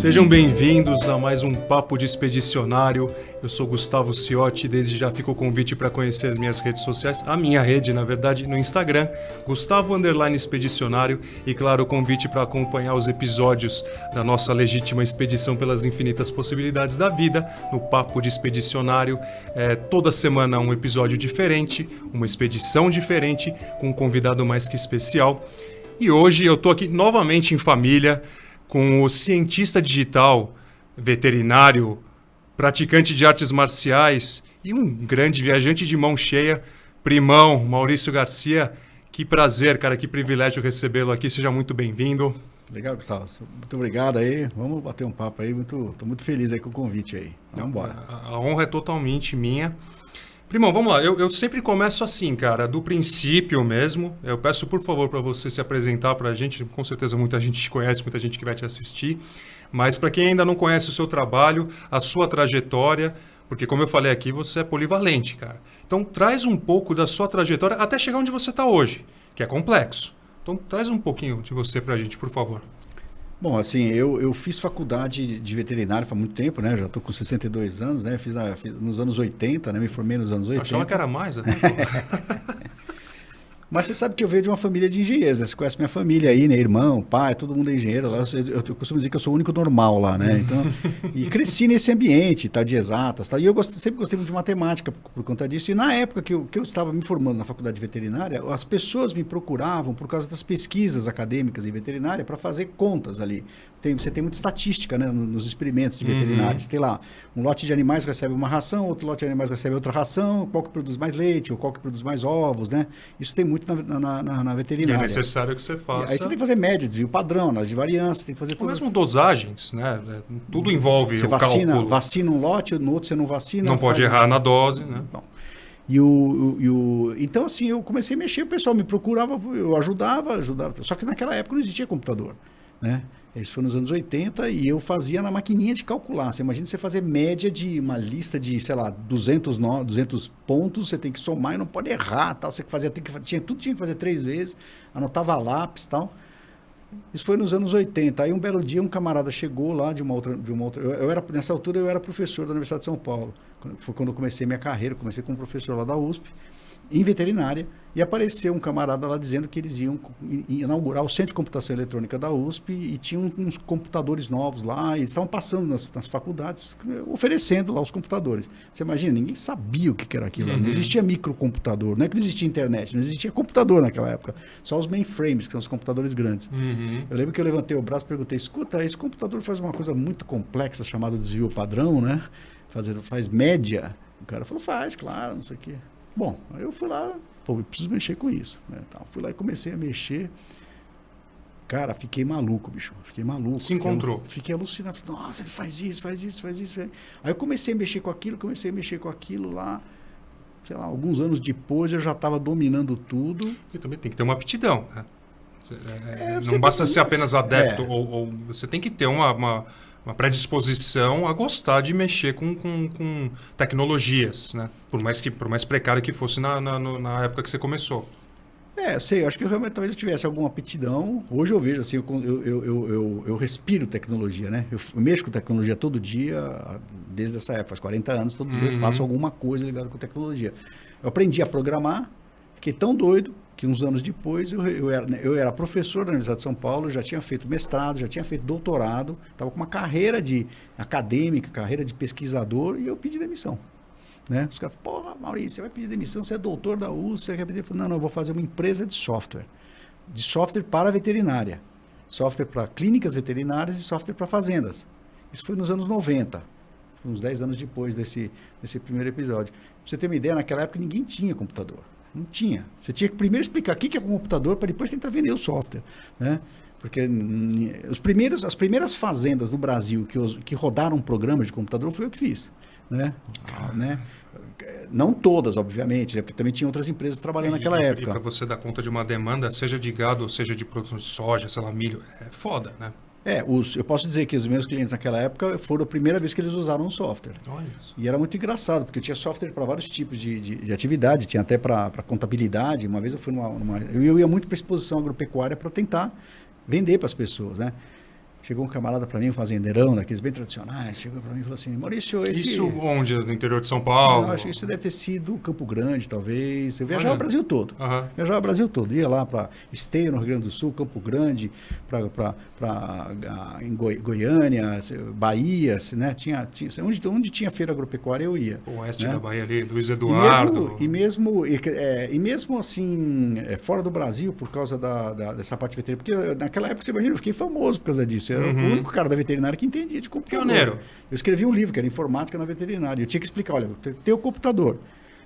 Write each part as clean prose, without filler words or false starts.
Sejam bem-vindos a mais um Papo de Expedicionário. Eu sou Gustavo Ciotti e desde já fica o convite para conhecer as minhas redes sociais, a minha rede, na verdade, no Instagram, Gustavo_Expedicionário, e claro, o convite para acompanhar os episódios da nossa legítima expedição pelas infinitas possibilidades da vida, no Papo de Expedicionário. Toda semana um episódio diferente, uma expedição diferente, com um convidado mais que especial. E hoje eu tô aqui novamente em família, com o cientista digital, veterinário, praticante de artes marciais e um grande viajante de mão cheia, primão, Maurício Garcia. Que prazer, cara, que privilégio recebê-lo aqui. Seja muito bem-vindo. Legal, Gustavo. Muito obrigado aí. Vamos bater um papo aí. Tô muito feliz aí com o convite aí. Vamos embora. A honra é totalmente minha. Primão, vamos lá. Eu sempre começo assim, cara, do princípio mesmo. Eu peço, por favor, para você se apresentar para a gente. Com certeza muita gente te conhece, muita gente que vai te assistir. Mas para quem ainda não conhece o seu trabalho, a sua trajetória, porque como eu falei aqui, você é polivalente, cara. Então traz um pouco da sua trajetória até chegar onde você está hoje, que é complexo. Então traz um pouquinho de você para a gente, por favor. Bom, assim, eu fiz faculdade de veterinário faz muito tempo, né? Já estou com 62 anos, né? Fiz nos anos 80, né? Me formei nos anos 80. Eu achava que era mais até. Mas você sabe que eu venho de uma família de engenheiros, né? Você conhece minha família aí, né? Irmão, pai, todo mundo é engenheiro. Lá eu costumo dizer que eu sou o único normal lá, né? Então, e cresci nesse ambiente, tá? De exatas, tá? E eu sempre gostei muito de matemática por conta disso. E na época que eu estava me formando na faculdade veterinária, as pessoas me procuravam por causa das pesquisas acadêmicas em veterinária para fazer contas ali. Você tem muita estatística, né, nos experimentos de veterinária. Você tem lá, um lote de animais recebe uma ração, outro lote de animais recebe outra ração, qual que produz mais leite, ou qual que produz mais ovos, né? Isso tem muito na veterinária. E é necessário que você faça. Aí você tem que fazer média, desvio padrão, análise de variância, tem que fazer tudo. Ou mesmo dosagens, né? Tudo envolve você o cálculo. Vacina um lote, no outro você não vacina. Não pode errar na dose, né? Bom. Então, assim, eu comecei a mexer, o pessoal me procurava, eu ajudava. Só que naquela época não existia computador, né? Isso foi nos anos 80 e eu fazia na maquininha de calcular. Você imagina você fazer média de uma lista de, sei lá, 200 pontos, você tem que somar e não pode errar, tal. Você fazia, tudo tinha que fazer 3 vezes, anotava lápis e tal. Isso foi nos anos 80. Aí um belo dia um camarada chegou lá de uma outra nessa altura eu era professor da Universidade de São Paulo. Foi quando eu comecei minha carreira, comecei como professor lá da USP, em veterinária, e apareceu um camarada lá dizendo que eles iam inaugurar o Centro de Computação Eletrônica da USP e tinham uns computadores novos lá, e eles estavam passando nas faculdades, oferecendo lá os computadores. Você imagina, ninguém sabia o que era aquilo. Não existia microcomputador, não é que não existia internet, não existia computador naquela época, só os mainframes, que são os computadores grandes. Eu lembro que eu levantei o braço e perguntei, escuta, esse computador faz uma coisa muito complexa chamada desvio padrão, né? Faz média. O cara falou, faz, claro, não sei o quê. Bom, aí eu fui lá, eu preciso mexer com isso, né? Então, fui lá e comecei a mexer. Cara, fiquei maluco, bicho. Fiquei maluco. Se encontrou. Fiquei alucinado. Nossa, ele faz isso. Aí eu comecei a mexer com aquilo lá. Sei lá, alguns anos depois eu já estava dominando tudo. E também tem que ter uma aptidão, né? Não basta ser apenas adepto, ou você tem que ter uma predisposição a gostar de mexer com tecnologias, né? Por mais precário que fosse na época que você começou. Eu sei, acho que realmente talvez eu tivesse alguma aptidão. Hoje eu vejo assim, eu respiro tecnologia, né? Eu mexo com tecnologia todo dia, desde essa época, faz 40 anos, todo dia eu faço alguma coisa ligada com tecnologia. Eu aprendi a programar, fiquei tão doido que uns anos depois eu era professor da Universidade de São Paulo, já tinha feito mestrado, já tinha feito doutorado, estava com uma carreira acadêmica, carreira de pesquisador, e eu pedi demissão. Né? Os caras falaram, porra, Maurício, você vai pedir demissão, você é doutor da USP, você quer pedir? Eu falei, não, eu vou fazer uma empresa de software para veterinária, software para clínicas veterinárias e software para fazendas. Isso foi nos anos 90, uns 10 anos depois desse primeiro episódio. Pra você ter uma ideia, naquela época ninguém tinha computador. Não tinha. Você tinha que primeiro explicar o que é um computador para depois tentar vender o software, né? Porque as primeiras fazendas no Brasil que rodaram programas de computador foi eu que fiz, né? Não todas, obviamente, né? Porque também tinha outras empresas trabalhando naquela época. E para você dar conta de uma demanda, seja de gado ou seja de produção de soja, sei lá, milho, é foda, né? Eu posso dizer que os meus clientes naquela época foram a primeira vez que eles usaram um software. Olha isso. E era muito engraçado, porque eu tinha software para vários tipos de atividade, tinha até para contabilidade. Uma vez eu fui eu ia muito para exposição agropecuária para tentar vender para as pessoas, né? Chegou um camarada para mim, um fazendeirão, daqueles bem tradicionais, chegou para mim e falou assim, Maurício, Isso onde? No interior de São Paulo? Eu acho que isso deve ter sido Campo Grande, talvez. Eu viajava o Brasil todo. Viajava o Brasil todo. Ia lá para Esteio, no Rio Grande do Sul, Campo Grande, em Goiânia, Bahia, né? Onde tinha feira agropecuária, eu ia. O oeste, né? Da Bahia ali, Luiz Eduardo. E mesmo assim, fora do Brasil, por causa dessa parte veterinária, porque naquela época, você imagina, eu fiquei famoso por causa disso. Eu era o único cara da veterinária que entendia de computador. Pioneiro. Eu escrevi um livro que era Informática na Veterinária. Eu tinha que explicar, olha, tem o computador,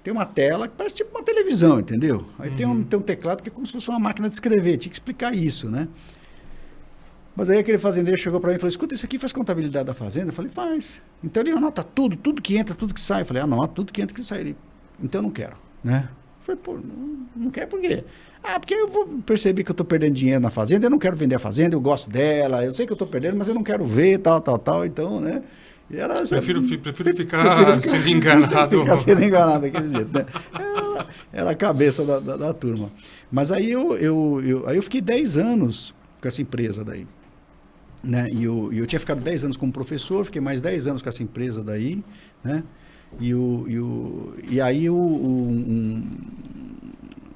tem uma tela que parece tipo uma televisão, entendeu? Aí tem um teclado que é como se fosse uma máquina de escrever. Tinha que explicar isso, né? Mas aí aquele fazendeiro chegou para mim e falou, escuta, isso aqui faz contabilidade da fazenda? Eu falei, faz. Então ele anota tudo que entra, tudo que sai. Eu falei, anota tudo que entra, que sai. Ele, então eu não quero, né? Eu falei, pô, não quer por quê? Porque eu vou perceber que eu estou perdendo dinheiro na fazenda, eu não quero vender a fazenda, eu gosto dela, eu sei que eu estou perdendo, mas eu não quero ver, tal, então, né? E era, prefiro ficar sendo enganado. Ficar sendo enganado daquele jeito, né? Era a cabeça da turma. Mas aí eu fiquei 10 anos com essa empresa daí. Né? E eu tinha ficado 10 anos como professor, fiquei mais 10 anos com essa empresa daí, né? E aí um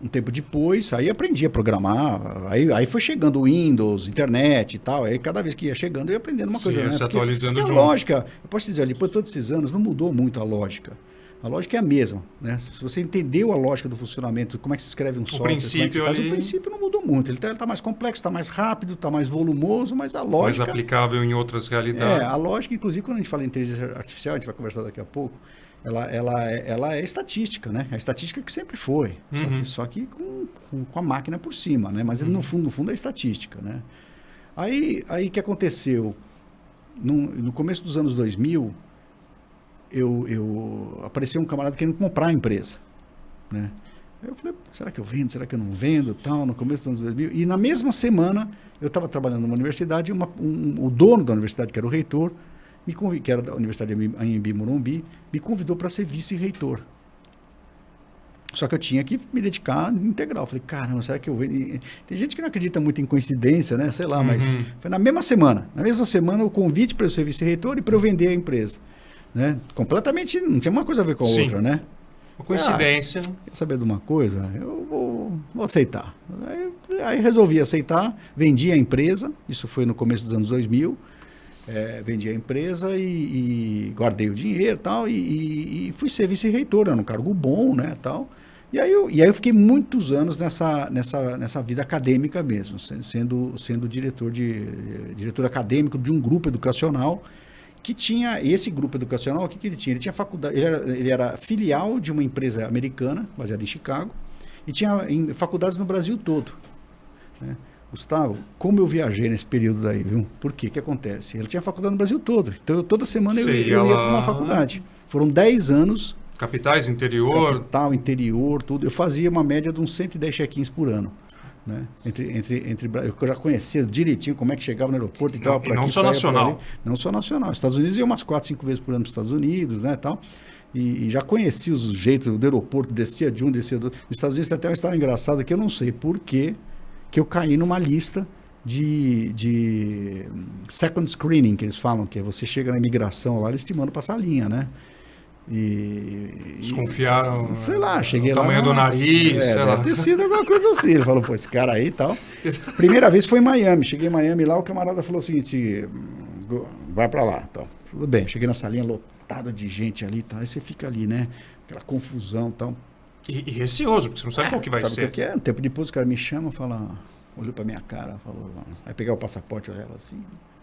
tempo depois, aí aprendi a programar, aí foi chegando o Windows, internet e tal, aí cada vez que ia chegando eu ia aprendendo uma coisa. Se atualizando junto. A lógica, eu posso dizer, depois de todos esses anos, não mudou muito a lógica. A lógica é a mesma, né? Se você entendeu a lógica do funcionamento, como é que se escreve um software, o princípio não mudou muito. Ele está mais complexo, está mais rápido, está mais volumoso, mas a lógica... Mais aplicável em outras realidades. A lógica, inclusive, quando a gente fala em inteligência artificial, a gente vai conversar daqui a pouco, ela é estatística, né? A estatística que sempre foi, só que com a máquina por cima, né? Mas no fundo é estatística, né? Aí o que aconteceu? No começo dos anos 2000, apareceu um camarada querendo comprar a empresa, né? Aí eu falei, será que eu vendo? Será que eu não vendo? Tal, no começo dos anos 2000. E na mesma semana, eu estava trabalhando numa universidade, o dono da universidade, que era o reitor, que era da Universidade Anhembi Morumbi, me convidou para ser vice-reitor. Só que eu tinha que me dedicar integral. Falei, caramba, será que eu vejo? Tem gente que não acredita muito em coincidência, né? Sei lá, mas foi na mesma semana. Na mesma semana, o convite para eu ser vice-reitor e para eu vender a empresa. Né? Completamente, não tinha uma coisa a ver com a outra, né? Uma coincidência. Quer saber de uma coisa? Eu vou aceitar. Aí resolvi aceitar, vendi a empresa, isso foi no começo dos anos 2000, vendi a empresa e guardei o dinheiro tal, e fui ser vice-reitor, era um cargo bom, né, tal. E aí eu fiquei muitos anos nessa vida acadêmica mesmo, sendo diretor acadêmico de um grupo educacional que tinha esse grupo educacional. O que ele tinha? Ele tinha faculdade, ele era filial de uma empresa americana, baseada em Chicago, e tinha faculdades no Brasil todo, né? Gustavo, como eu viajei nesse período daí, viu? Por quê? O que acontece? Ele tinha faculdade no Brasil todo. Então, toda semana eu ia para uma faculdade. Foram 10 anos. Capitais, interior? Capital, interior, tudo. Eu fazia uma média de uns 110 check-ins por ano. Né? Eu já conhecia direitinho como é que chegava no aeroporto. E não só nacional. Não só nacional. Os Estados Unidos ia umas 4, 5 vezes por ano para os Estados Unidos, né, tal. E já conhecia os jeitos do aeroporto, descia de um, descia do outro. Nos Estados Unidos tem até uma história engraçada que eu não sei por quê, que eu caí numa lista de second screening, que eles falam, que é você chega na imigração lá, eles te mandam passar a linha, né? Desconfiaram, sei lá, cheguei o lá, tamanho do nariz, sei lá. Deve ter sido alguma coisa assim. Ele falou, pô, esse cara aí e tal. Primeira vez foi em Miami. Cheguei em Miami lá, o camarada falou o seguinte, vai pra lá. Tal. Tudo bem, cheguei na salinha lotada de gente ali, tal. Aí você fica ali, né? Aquela confusão e tal. E receoso, porque você não sabe qual que vai ser. O que é? Um tempo depois o cara me chama, olhou pra minha cara, falou, vai pegar o passaporte, olhava assim.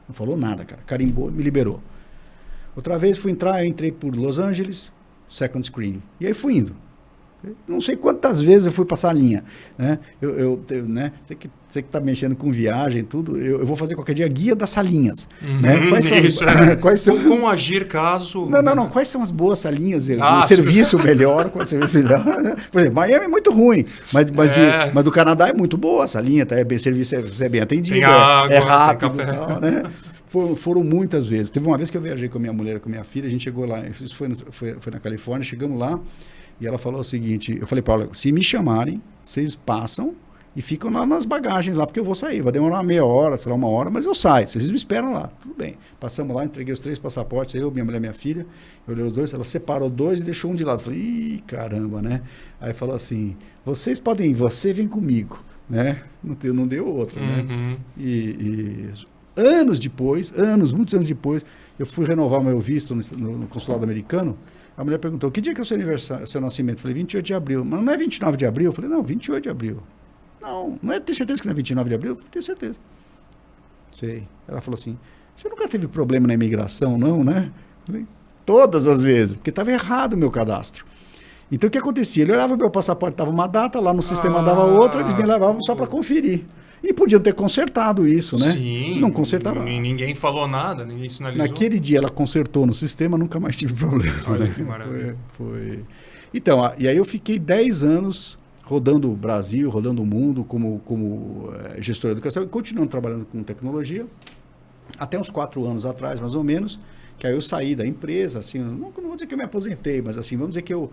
Não falou nada, cara. Carimbou e me liberou. Outra vez eu entrei por Los Angeles, second screening. E aí fui indo. Não sei quantas vezes eu fui passar a linha. Né? Né? Você que está mexendo com viagem e tudo, eu vou fazer qualquer dia guia das salinhas. Né? Quais são como agir caso... Não. Quais são as boas salinhas? O serviço melhor, qual é o serviço melhor? Né? Por exemplo, Miami é muito ruim, mas do Canadá é muito boa essa linha, tá? Serviço é bem atendido, tem água, é rápido. tem café. Tal, né? Foram muitas vezes. Teve uma vez que eu viajei com a minha mulher, com a minha filha, a gente chegou lá, isso foi na Califórnia, chegamos lá, e ela falou o seguinte, eu falei para ela, se me chamarem, vocês passam, e ficam lá nas bagagens lá, porque eu vou sair. Vai demorar uma meia hora, sei lá, uma hora, mas eu saio. Vocês me esperam lá. Tudo bem. Passamos lá, entreguei os 3 passaportes, eu, minha mulher, minha filha. Eu olhei os 2, ela separou 2 e deixou um de lado. Eu falei, ih, caramba, né? Aí falou assim, vocês podem ir, você vem comigo, né? Não deu outro, né? E anos depois, muitos anos depois, eu fui renovar o meu visto no consulado americano. A mulher perguntou, que dia que é o seu aniversário, seu nascimento? Eu falei, 28 de abril. Mas não é 29 de abril? Eu falei, não, 28 de abril. Não é, tem certeza que não é 29 de abril? Eu falei, tenho certeza. Sei. Ela falou assim, você nunca teve problema na imigração, não, né? Eu falei, todas as vezes, porque estava errado o meu cadastro. Então, o que acontecia? Ele olhava meu passaporte, estava uma data, lá no sistema dava outra, eles me levavam só para conferir. E podiam ter consertado isso, né? Sim. Não consertaram. Ninguém falou nada, ninguém sinalizou. Naquele dia ela consertou no sistema, nunca mais tive problema. Olha né? que maravilha. Foi. Então, e aí eu fiquei 10 anos rodando o Brasil, rodando o mundo como gestor de educação e continuando trabalhando com tecnologia, até uns 4 anos atrás, mais ou menos, que aí eu saí da empresa, assim, não vou dizer que eu me aposentei, mas assim, vamos dizer que eu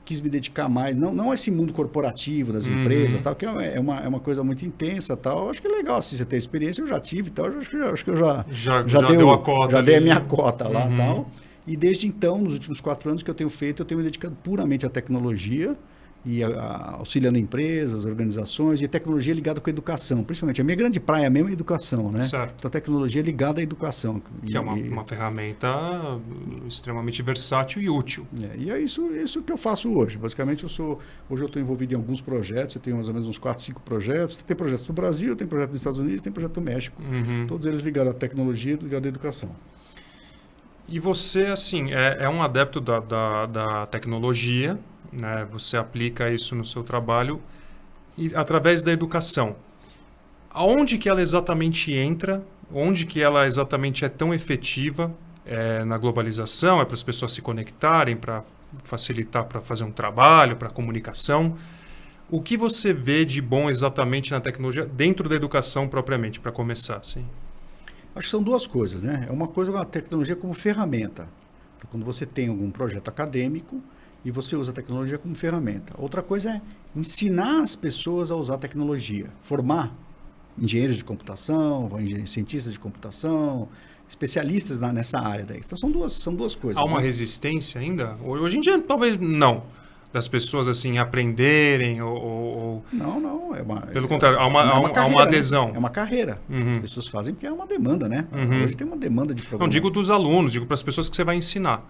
quis me dedicar mais, não a esse mundo corporativo das empresas, tal, que é uma coisa muito intensa, tal. Acho que é legal assim, você ter experiência, eu já tive, tal. Acho que eu já deu a cota, já dei a minha cota lá, tal. E desde então, nos últimos 4 anos que eu tenho feito, eu tenho me dedicado puramente à tecnologia e auxiliando empresas, organizações e tecnologia ligada com a educação. Principalmente, a minha grande praia mesmo é a educação, né? Certo. Então, a tecnologia ligada à educação. Que é uma ferramenta extremamente versátil e útil. E é isso que eu faço hoje. Basicamente, hoje eu estou envolvido em alguns projetos, eu tenho mais ou menos uns 4, 5 projetos. Tem projetos do Brasil, tem projeto dos Estados Unidos, tem projeto do México. Todos eles ligados à tecnologia e ligados à educação. E você, assim, é um adepto da tecnologia, né? Você aplica isso no seu trabalho e através da educação. Aonde que ela exatamente entra? Onde que ela exatamente é tão efetiva na globalização? É para as pessoas se conectarem, para facilitar para fazer um trabalho, para comunicação? O que você vê de bom exatamente na tecnologia dentro da educação propriamente, para começar, assim? Acho que são 2 coisas, né? Uma coisa é a tecnologia como ferramenta. Quando você tem algum projeto acadêmico e você usa a tecnologia como ferramenta. Outra coisa é ensinar as pessoas a usar a tecnologia. Formar engenheiros de computação, cientistas de computação, especialistas nessa área daí. Então são duas coisas. Há uma resistência ainda? Hoje em dia talvez não. Das pessoas assim aprenderem ou... Não. Pelo contrário, há uma adesão. Né? É uma carreira. As pessoas fazem porque é uma demanda, né? Hoje tem uma demanda de programa. Não digo dos alunos, digo para as pessoas que você vai ensinar.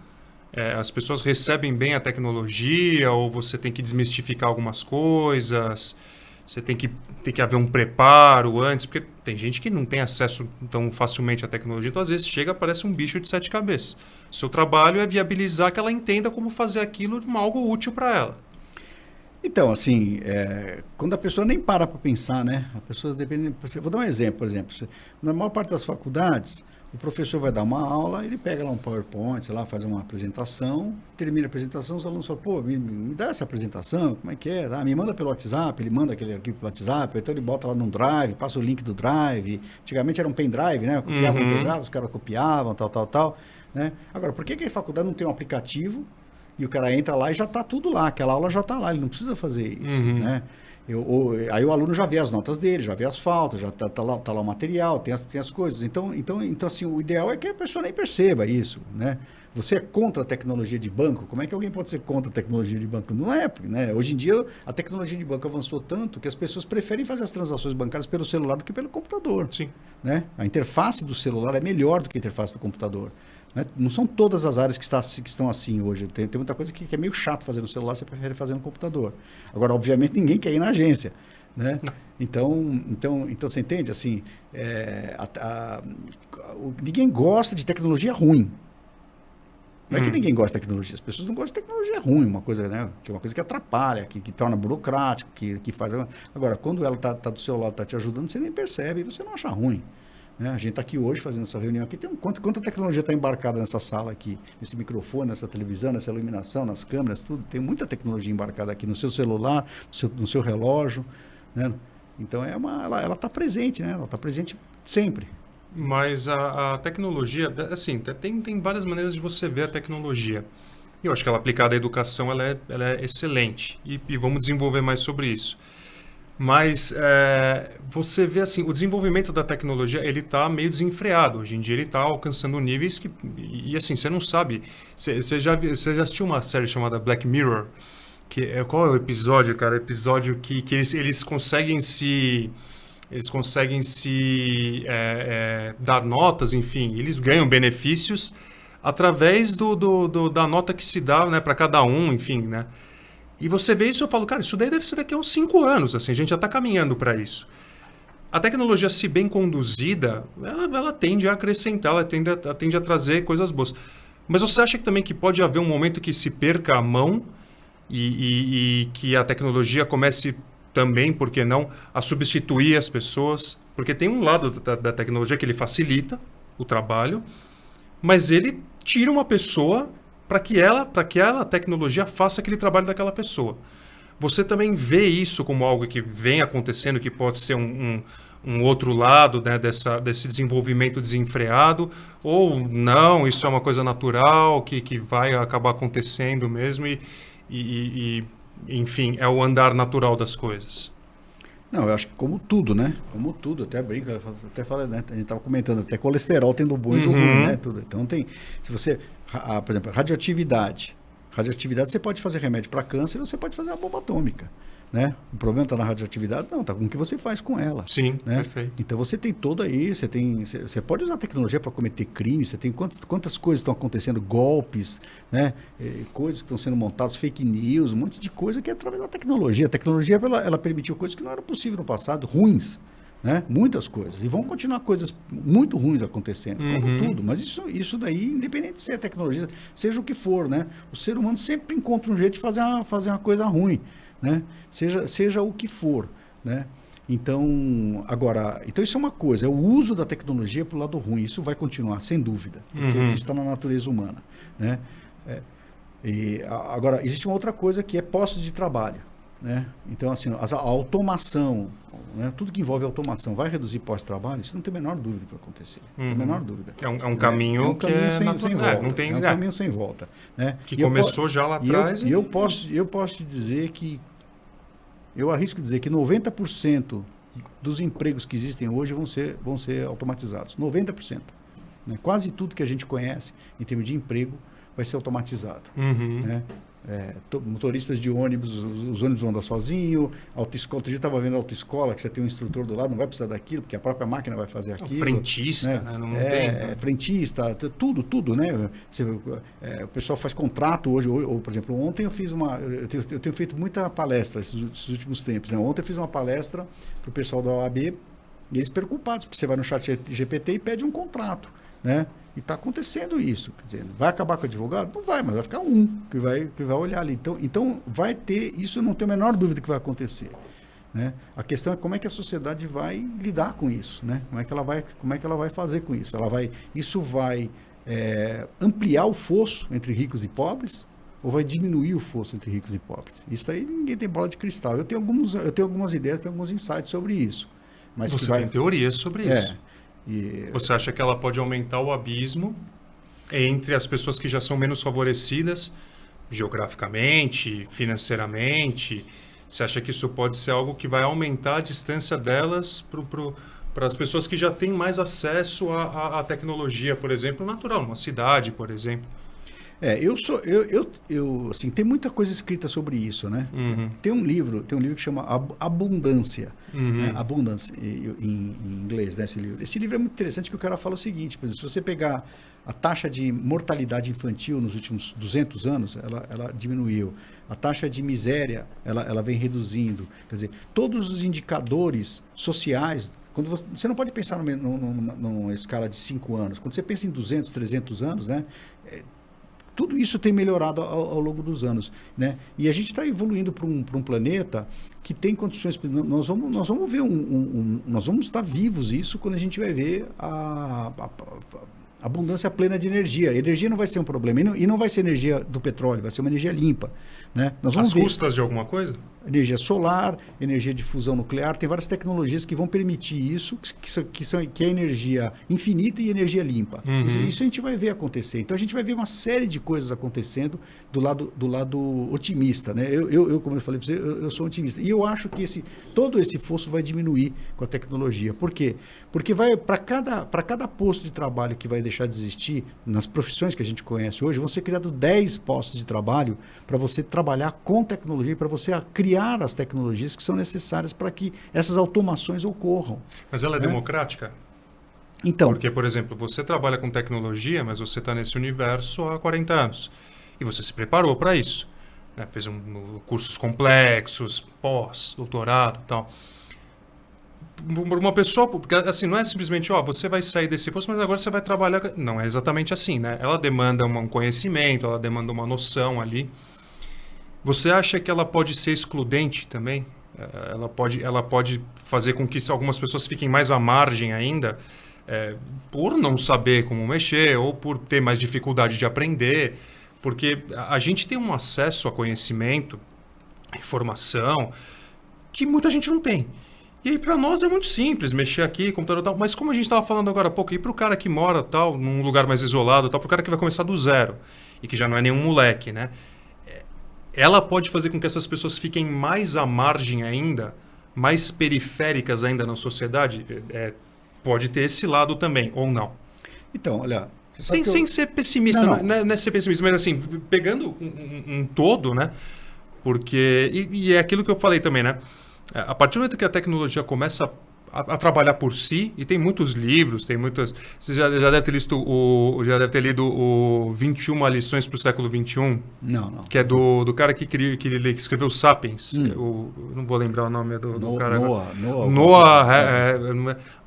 As pessoas recebem bem a tecnologia ou você tem que desmistificar algumas coisas? Você tem que haver um preparo antes? Porque tem gente que não tem acesso tão facilmente à tecnologia, então às vezes chega e parece um bicho de 7 cabeças. O seu trabalho é viabilizar que ela entenda como fazer aquilo de algo útil para ela. Então, assim, quando a pessoa nem para pensar, né? A pessoa depende... Vou dar um exemplo, por exemplo. Na maior parte das faculdades, o professor vai dar uma aula, ele pega lá um PowerPoint, sei lá, faz uma apresentação, termina a apresentação, os alunos falam, pô, me dá essa apresentação, como é que é? Me manda pelo WhatsApp, ele manda aquele arquivo pelo WhatsApp, então ele bota lá num Drive, passa o link do Drive. Antigamente era um pendrive, né? Copiava um pendrive, os caras copiavam, tal, né? Agora, por que a faculdade não tem um aplicativo e o cara entra lá e já está tudo lá, aquela aula já está lá, ele não precisa fazer isso, né? Aí o aluno já vê as notas dele, já vê as faltas, já tá lá o material, tem as coisas. Então, assim, o ideal é que a pessoa nem perceba isso, né? Você é contra a tecnologia de banco? Como é que alguém pode ser contra a tecnologia de banco? Não é, né? Hoje em dia, a tecnologia de banco avançou tanto que as pessoas preferem fazer as transações bancárias pelo celular do que pelo computador. Sim. Né? A interface do celular é melhor do que a interface do computador. Né? Não são todas as áreas que estão assim hoje. Tem muita coisa que é meio chato fazer no celular, você prefere fazer no computador. Agora, obviamente, ninguém quer ir na agência. Né? Então, você entende? Assim, ninguém gosta de tecnologia ruim. Não é que ninguém gosta de tecnologia, as pessoas não gostam de tecnologia ruim, uma coisa, né, que é uma coisa que atrapalha, que torna burocrático, que faz... Agora, quando ela está do seu lado, está te ajudando, você nem percebe e você não acha ruim. Né? A gente está aqui hoje fazendo essa reunião aqui, quanta tecnologia está embarcada nessa sala aqui, nesse microfone, nessa televisão, nessa iluminação, nas câmeras, tudo. Tem muita tecnologia embarcada aqui no seu celular, no seu relógio. Né? Então, ela está presente, né? Ela está presente sempre. Mas a tecnologia, assim, tem várias maneiras de você ver a tecnologia. Eu acho que ela aplicada à educação ela é excelente. E vamos desenvolver mais sobre isso. Mas você vê assim, o desenvolvimento da tecnologia, ele está meio desenfreado. Hoje em dia ele está alcançando níveis que... E assim, você não sabe... Você já assistiu uma série chamada Black Mirror? Qual é o episódio, cara? Episódio que eles conseguem se... Eles conseguem se dar notas, enfim. Eles ganham benefícios através da nota que se dá, né, para cada um, enfim, né? E você vê isso e eu falo, cara, isso daí deve ser daqui a uns 5 anos, assim, a gente já está caminhando para isso. A tecnologia, se bem conduzida, ela tende a acrescentar, ela tende a trazer coisas boas. Mas você acha que também que pode haver um momento que se perca a mão e que a tecnologia comece também, por que não, a substituir as pessoas? Porque tem um lado da tecnologia que ele facilita o trabalho, mas ele tira uma pessoa para que a tecnologia faça aquele trabalho daquela pessoa. Você também vê isso como algo que vem acontecendo, que pode ser um outro lado, né, desse desenvolvimento desenfreado, ou não, isso é uma coisa natural, que vai acabar acontecendo mesmo enfim, é o andar natural das coisas. Não, eu acho que como tudo, né? Como tudo, até brinca, até fala, né? A gente estava comentando, até colesterol tem do bom e do ruim, né? Tudo. Então tem, se você, por exemplo, radioatividade você pode fazer remédio para câncer, você pode fazer uma bomba atômica, né? O problema está na radioatividade? Não, está com o que você faz com ela. Sim, né? Perfeito. Então você tem todo aí, você pode usar a tecnologia para cometer crimes, você tem quantas coisas estão acontecendo, golpes, né? Coisas que estão sendo montadas, fake news, um monte de coisa que é através da tecnologia. A tecnologia ela permitiu coisas que não eram possíveis no passado, ruins. Né? Muitas coisas. E vão continuar coisas muito ruins acontecendo, como tudo. Mas isso daí, independente de ser tecnologia, seja o que for, né? O ser humano sempre encontra um jeito de fazer uma coisa ruim, né? Seja o que for, né? Então, isso é uma coisa, é o uso da tecnologia para o lado ruim. Isso vai continuar, sem dúvida, porque isso está na natureza humana, né? Agora, existe uma outra coisa que é postos de trabalho. Né? Então, assim, a automação, né? Tudo que envolve automação vai reduzir pós-trabalho, isso não tem a menor dúvida que vai acontecer. Não tem a menor dúvida. É um caminho sem volta. Não tem, um caminho sem volta. Né? Que começou já lá atrás. Eu posso te dizer que, eu arrisco dizer que 90% dos empregos que existem hoje vão ser automatizados. 90%. Né? Quase tudo que a gente conhece em termos de emprego vai ser automatizado. Né? Motoristas de ônibus, os ônibus vão andar sozinho, autoescola, outro dia estava vendo autoescola, que você tem um instrutor do lado, não vai precisar daquilo, porque a própria máquina vai fazer aquilo. Frentista, né? Não tem. Frentista, tudo, né? O pessoal faz contrato hoje, ou, por exemplo, ontem eu fiz eu tenho feito muita palestra esses últimos tempos, né? Ontem eu fiz uma palestra para o pessoal da OAB, e eles preocupados, porque você vai no chat GPT e pede um contrato, né? E está acontecendo isso. Quer dizer, vai acabar com o advogado? Não vai, mas vai ficar um que vai olhar ali. Então vai ter, isso eu não tenho a menor dúvida que vai acontecer. Né? A questão é como é que a sociedade vai lidar com isso. Né? Como é que ela vai fazer com isso? Isso vai ampliar o fosso entre ricos e pobres ou vai diminuir o fosso entre ricos e pobres? Isso aí ninguém tem bola de cristal. Eu tenho algumas ideias, tenho alguns insights sobre isso. Mas você tem teorias sobre isso. Você acha que ela pode aumentar o abismo entre as pessoas que já são menos favorecidas geograficamente, financeiramente? Você acha que isso pode ser algo que vai aumentar a distância delas para as pessoas que já têm mais acesso à tecnologia, por exemplo, natural, numa cidade, por exemplo? Assim, tem muita coisa escrita sobre isso, né? Tem um livro que chama Abundância, né? Abundância em inglês, né? Esse livro é muito interessante, que o cara fala o seguinte, por exemplo, se você pegar a taxa de mortalidade infantil nos últimos 200 anos, ela diminuiu. A taxa de miséria, ela vem reduzindo. Quer dizer, todos os indicadores sociais, quando você não pode pensar numa escala de 5 anos. Quando você pensa em 200, 300 anos, né? Tudo isso tem melhorado ao longo dos anos, né? E a gente está evoluindo para um planeta que tem condições. Nós vamos ver nós vamos estar vivos isso quando a gente vai ver a abundância plena de energia. A energia não vai ser um problema e não vai ser energia do petróleo, vai ser uma energia limpa, né? Nós vamos Às custas de alguma coisa? energia solar, energia de fusão nuclear, tem várias tecnologias que vão permitir isso, que é energia infinita e energia limpa. Isso a gente vai ver acontecer. Então a gente vai ver uma série de coisas acontecendo do lado otimista, né? Como eu falei para você, eu sou otimista. E eu acho que todo esse fosso vai diminuir com a tecnologia. Por quê? Porque para cada posto de trabalho que vai deixar de existir, nas profissões que a gente conhece hoje, vão ser criados 10 postos de trabalho para você trabalhar com tecnologia, para você criar as tecnologias que são necessárias para que essas automações ocorram. Mas ela é democrática? Então, porque, por exemplo, você trabalha com tecnologia, mas você está nesse universo há 40 anos. E você se preparou para isso. Né? Fez cursos complexos, pós, doutorado e tal. Uma pessoa, porque assim, não é simplesmente, você vai sair desse posto, mas agora você vai trabalhar. Não é exatamente assim, né? Ela demanda um conhecimento, ela demanda uma noção ali. Você acha que ela pode ser excludente também? Ela pode fazer com que algumas pessoas fiquem mais à margem ainda, por não saber como mexer ou por ter mais dificuldade de aprender, porque a gente tem um acesso a conhecimento, a informação, que muita gente não tem. E aí, para nós é muito simples mexer aqui, computador e tal, mas como a gente estava falando agora há pouco, e para o cara que mora tal, num lugar mais isolado, tal, para o cara que vai começar do zero e que já não é nenhum moleque, né? Ela pode fazer com que essas pessoas fiquem mais à margem ainda, mais periféricas ainda na sociedade? Pode ter esse lado também, ou não? Então, olha... Sem ser pessimista, não é ser pessimista, mas assim, pegando um todo, né? Porque... E é aquilo que eu falei também, né? A partir do momento que a tecnologia começa a trabalhar por si, e tem muitos livros, tem muitas... Você já deve ter lido o 21 lições para o século XXI? Não. Que é do cara que escreveu Sapiens. Eu não vou lembrar o nome do cara. Noah,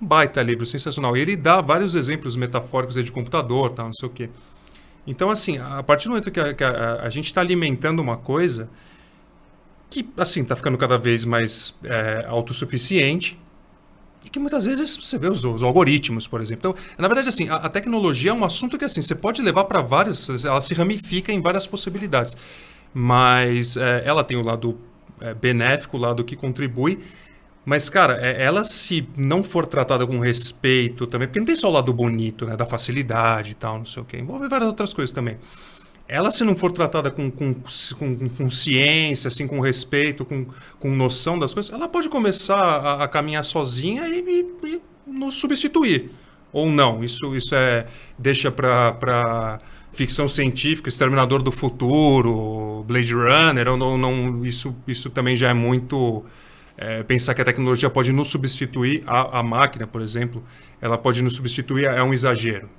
baita livro, sensacional. E ele dá vários exemplos metafóricos de computador, tal, não sei o quê. Então, assim, a partir do momento que a gente está alimentando uma coisa que, assim, está ficando cada vez mais autossuficiente, e que muitas vezes você vê os algoritmos, por exemplo. Então, na verdade, assim, a tecnologia é um assunto que, assim, você pode levar para várias... Ela se ramifica em várias possibilidades. Mas ela tem o lado benéfico, o lado que contribui. Mas, cara, ela se não for tratada com respeito também... Porque não tem só o lado bonito, né? Da facilidade e tal, não sei o quê. Envolve várias outras coisas também. Ela, se não for tratada com ciência, assim, com respeito, com noção das coisas, ela pode começar a caminhar sozinha e nos substituir. Ou não. Isso deixa para ficção científica, Exterminador do Futuro, Blade Runner, ou não, isso também já é muito... pensar que a tecnologia pode nos substituir, a máquina, por exemplo, ela pode nos substituir, é um exagero.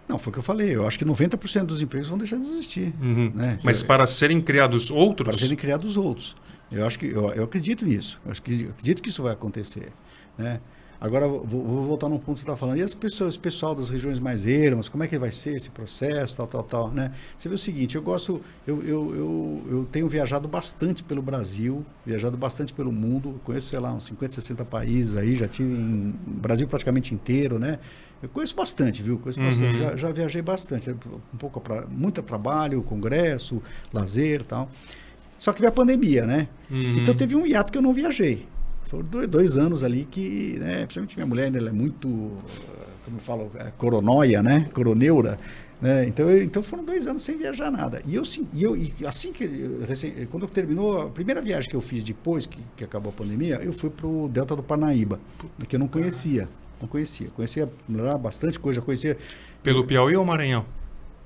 Não, foi o que eu falei. Eu acho que 90% dos empregos vão deixar de existir. Né? Mas para serem criados outros? Para serem criados outros. Eu acredito nisso. Eu acredito que isso vai acontecer. Né? Agora, vou voltar num ponto que você está falando. E esse pessoal das regiões mais ermas, como é que vai ser esse processo, tal, né? Você vê o seguinte, eu tenho viajado bastante pelo Brasil, viajado bastante pelo mundo, conheço, sei lá, uns 50, 60 países aí, já tive no Brasil praticamente inteiro, né? Eu conheço bastante, viu? Bastante. Já viajei bastante, muito trabalho, congresso, lazer e tal. Só que veio a pandemia, né? Então teve um hiato que eu não viajei. Foram 2 anos ali que, né, principalmente minha mulher, ela é muito, como eu falo, coronóia, né? Coroneura. Né? Então foram 2 anos sem viajar nada. E assim que quando terminou a primeira viagem que eu fiz depois que acabou a pandemia, eu fui para o Delta do Parnaíba, que eu não conhecia. Conhecia bastante coisa, conhecia... Pelo Piauí ou Maranhão?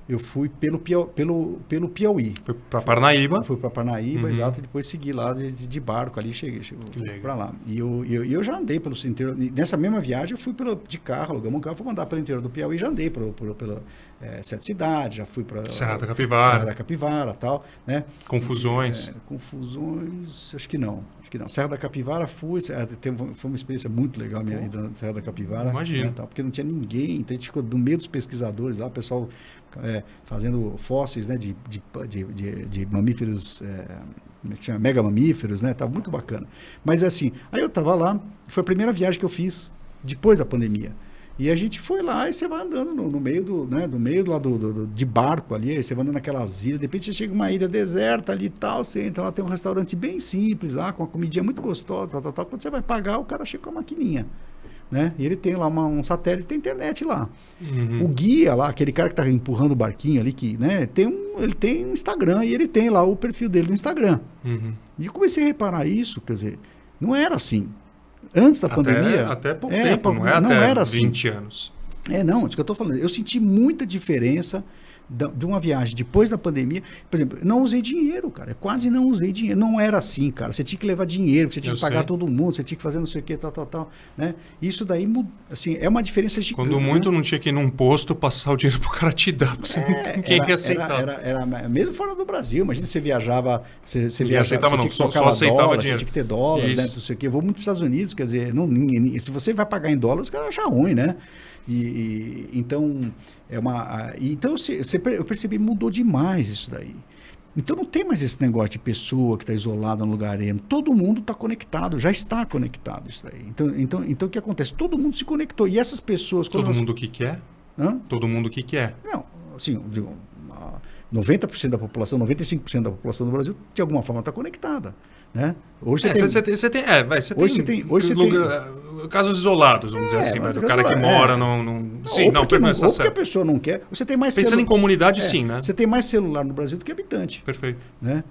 Eu fui pelo Piauí. Foi para Parnaíba? Fui para Parnaíba, exato, e depois segui lá de barco ali, cheguei para lá. E eu já andei pelo interior. Nessa mesma viagem, eu fui de carro, alugamos um carro, fui andar pelo interior do Piauí, já andei pela 7 cidades, já fui para Serra da Capivara, tal, né? Confusões? Confusões, acho que não. Serra da Capivara foi uma experiência muito legal minha ida na Serra da Capivara. Imagino. Né, tal, porque não tinha ninguém, então a gente ficou no meio dos pesquisadores lá, o pessoal fazendo fósseis, né, de mamíferos, como é que chama? Mega mamíferos, né? Tava muito bacana. Mas assim, aí eu estava lá, foi a primeira viagem que eu fiz depois da pandemia. E a gente foi lá e você vai andando no meio de barco ali, aí você vai andando naquelas ilhas, de repente você chega em uma ilha deserta ali e tal, você entra lá, tem um restaurante bem simples lá, com uma comidinha muito gostosa, tal. Quando você vai pagar, o cara chega com a maquininha, né? E ele tem lá um satélite, tem internet lá. O guia lá, aquele cara que tá empurrando o barquinho ali, que, né, ele tem um Instagram e ele tem lá o perfil dele no Instagram. E eu comecei a reparar isso, quer dizer, não era assim. Antes da pandemia... Até pouco tempo, não era assim. 20 anos. Não, é isso que eu estou falando. Eu senti muita diferença de uma viagem depois da pandemia. Por exemplo, não usei dinheiro, cara. Eu quase não usei dinheiro. Não era assim, cara. Você tinha que levar dinheiro, você tinha que pagar todo mundo, você tinha que fazer não sei o que, tal. Né? Isso daí, assim, é uma diferença gigante. Quando muito, não tinha que ir num posto passar o dinheiro pro cara te dar, porque você ninguém ia aceitar. Era mesmo fora do Brasil. Imagina, você viajava, você aceitava, você não, só aceitava dólar, dinheiro. Você tinha que ter dólar, né, não sei o que. Eu vou muito para os Estados Unidos, quer dizer, se você vai pagar em dólar, os caras acham ruim, né? Então, eu percebi, mudou demais isso daí. Então não tem mais esse negócio de pessoa que está isolada no lugar ermo. Todo mundo está conectado, já está conectado isso daí. Então o que acontece? Todo mundo se conectou. E essas pessoas... Todo mundo que quer? Todo mundo que quer? Não, assim, digo, 90% da população, 95% da população do Brasil, de alguma forma, está conectada. Né? Hoje você tem casos isolados, vamos dizer assim, mas o cara que mora sim, não, permanece certo. Ou porque a pessoa não quer. Você tem mais pensando em comunidade, sim, né? Você tem mais celular no Brasil do que habitante. Perfeito. Né?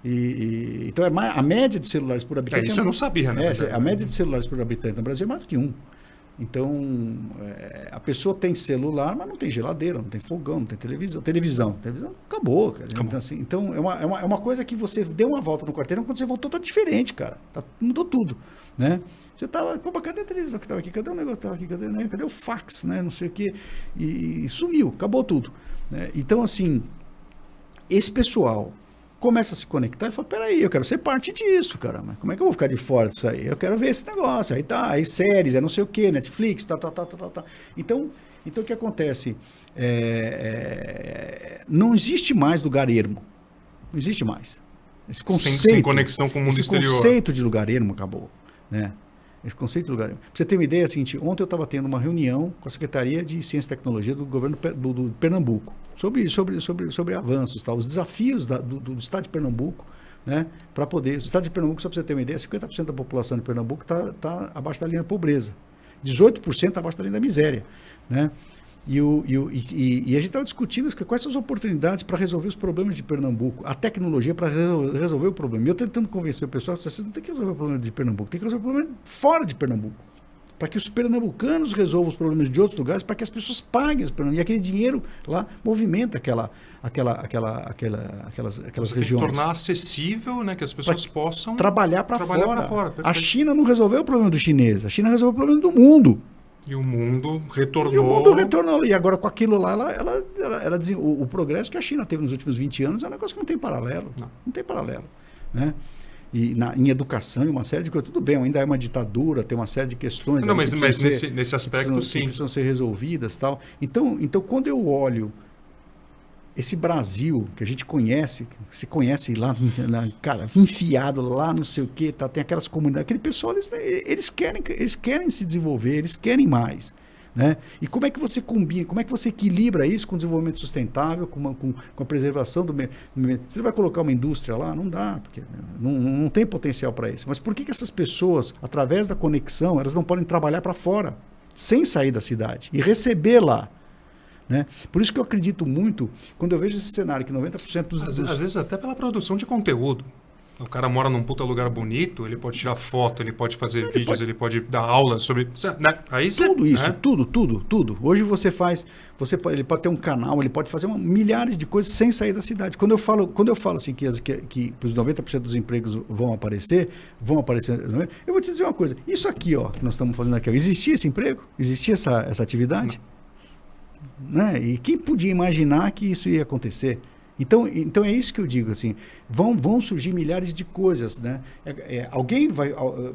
Então a média de celulares por habitante... Isso eu não sabia, né? A média de celulares por habitante no Brasil é mais do que 1. Então, a pessoa tem celular, mas não tem geladeira, não tem fogão, não tem televisão. Televisão acabou, cara. Então é uma coisa que você deu uma volta no quarteirão, quando você voltou, tá diferente, cara. Mudou tudo, né? Você tava, cadê a televisão que estava aqui? Cadê o negócio que estava aqui? Cadê o fax, né? Não sei o quê. E sumiu, acabou tudo. Né? Então, assim, esse pessoal começa a se conectar e fala, peraí, eu quero ser parte disso, cara, mas como é que eu vou ficar de fora disso aí? Eu quero ver esse negócio, aí séries, não sei o que, Netflix, tá. Então o que acontece? Não existe mais lugar ermo, não existe mais. Esse conceito, sem conexão com o mundo exterior. Esse conceito de lugar ermo acabou, né? Esse conceito de lugar ermo. Pra você ter uma ideia, é o seguinte, ontem eu estava tendo uma reunião com a Secretaria de Ciência e Tecnologia do governo do Pernambuco, sobre avanços, os desafios do estado de Pernambuco, né, para poder... O estado de Pernambuco, só para você ter uma ideia, 50% da população de Pernambuco está abaixo da linha da pobreza, 18% abaixo da linha da miséria, né? E a gente estava discutindo quais são as oportunidades para resolver os problemas de Pernambuco, a tecnologia para resolver o problema. E eu tentando convencer o pessoal, vocês não tem que resolver o problema de Pernambuco, tem que resolver o problema fora de Pernambuco. Para que os pernambucanos resolvam os problemas de outros lugares, para que as pessoas paguem os problemas. E aquele dinheiro lá movimenta aquelas regiões. Tem que tornar acessível, né, que as pessoas possam trabalhar para fora. A China não resolveu o problema do chinês, a China resolveu o problema do mundo. E o mundo retornou. E agora com aquilo lá, o progresso que a China teve nos últimos 20 anos é um negócio que não tem paralelo. Não tem paralelo. Né? E em educação, e uma série de coisas, tudo bem, ainda é uma ditadura, tem uma série de questões. Não, mas nesse aspecto, sim. Que precisam ser resolvidas e tal. Então, quando eu olho esse Brasil que a gente conhece, que se conhece lá, cara, enfiado lá, não sei o quê, tá, tem aquelas comunidades, aquele pessoal, eles querem se desenvolver, eles querem mais. Né? E como é que você combina, como é que você equilibra isso com o desenvolvimento sustentável, com a preservação do meio? Você vai colocar uma indústria lá? Não dá, porque não tem potencial para isso. Mas por que essas pessoas, através da conexão, elas não podem trabalhar para fora, sem sair da cidade, e receber lá? Né? Por isso que eu acredito muito, quando eu vejo esse cenário, que 90% dos... Às vezes até pela produção de conteúdo. O cara mora num puta lugar bonito, ele pode tirar foto, ele pode fazer vídeos, ele pode dar aula sobre... Né? Aí tudo isso, né? tudo. Hoje ele pode ter um canal, ele pode fazer milhares de coisas sem sair da cidade. Quando eu falo assim que os 90% dos empregos vão aparecer, eu vou te dizer uma coisa, isso aqui, ó, que nós estamos fazendo aqui, existia esse emprego? Existia essa atividade? Né? E quem podia imaginar que isso ia acontecer? Então é isso que eu digo, assim, vão surgir milhares de coisas, né?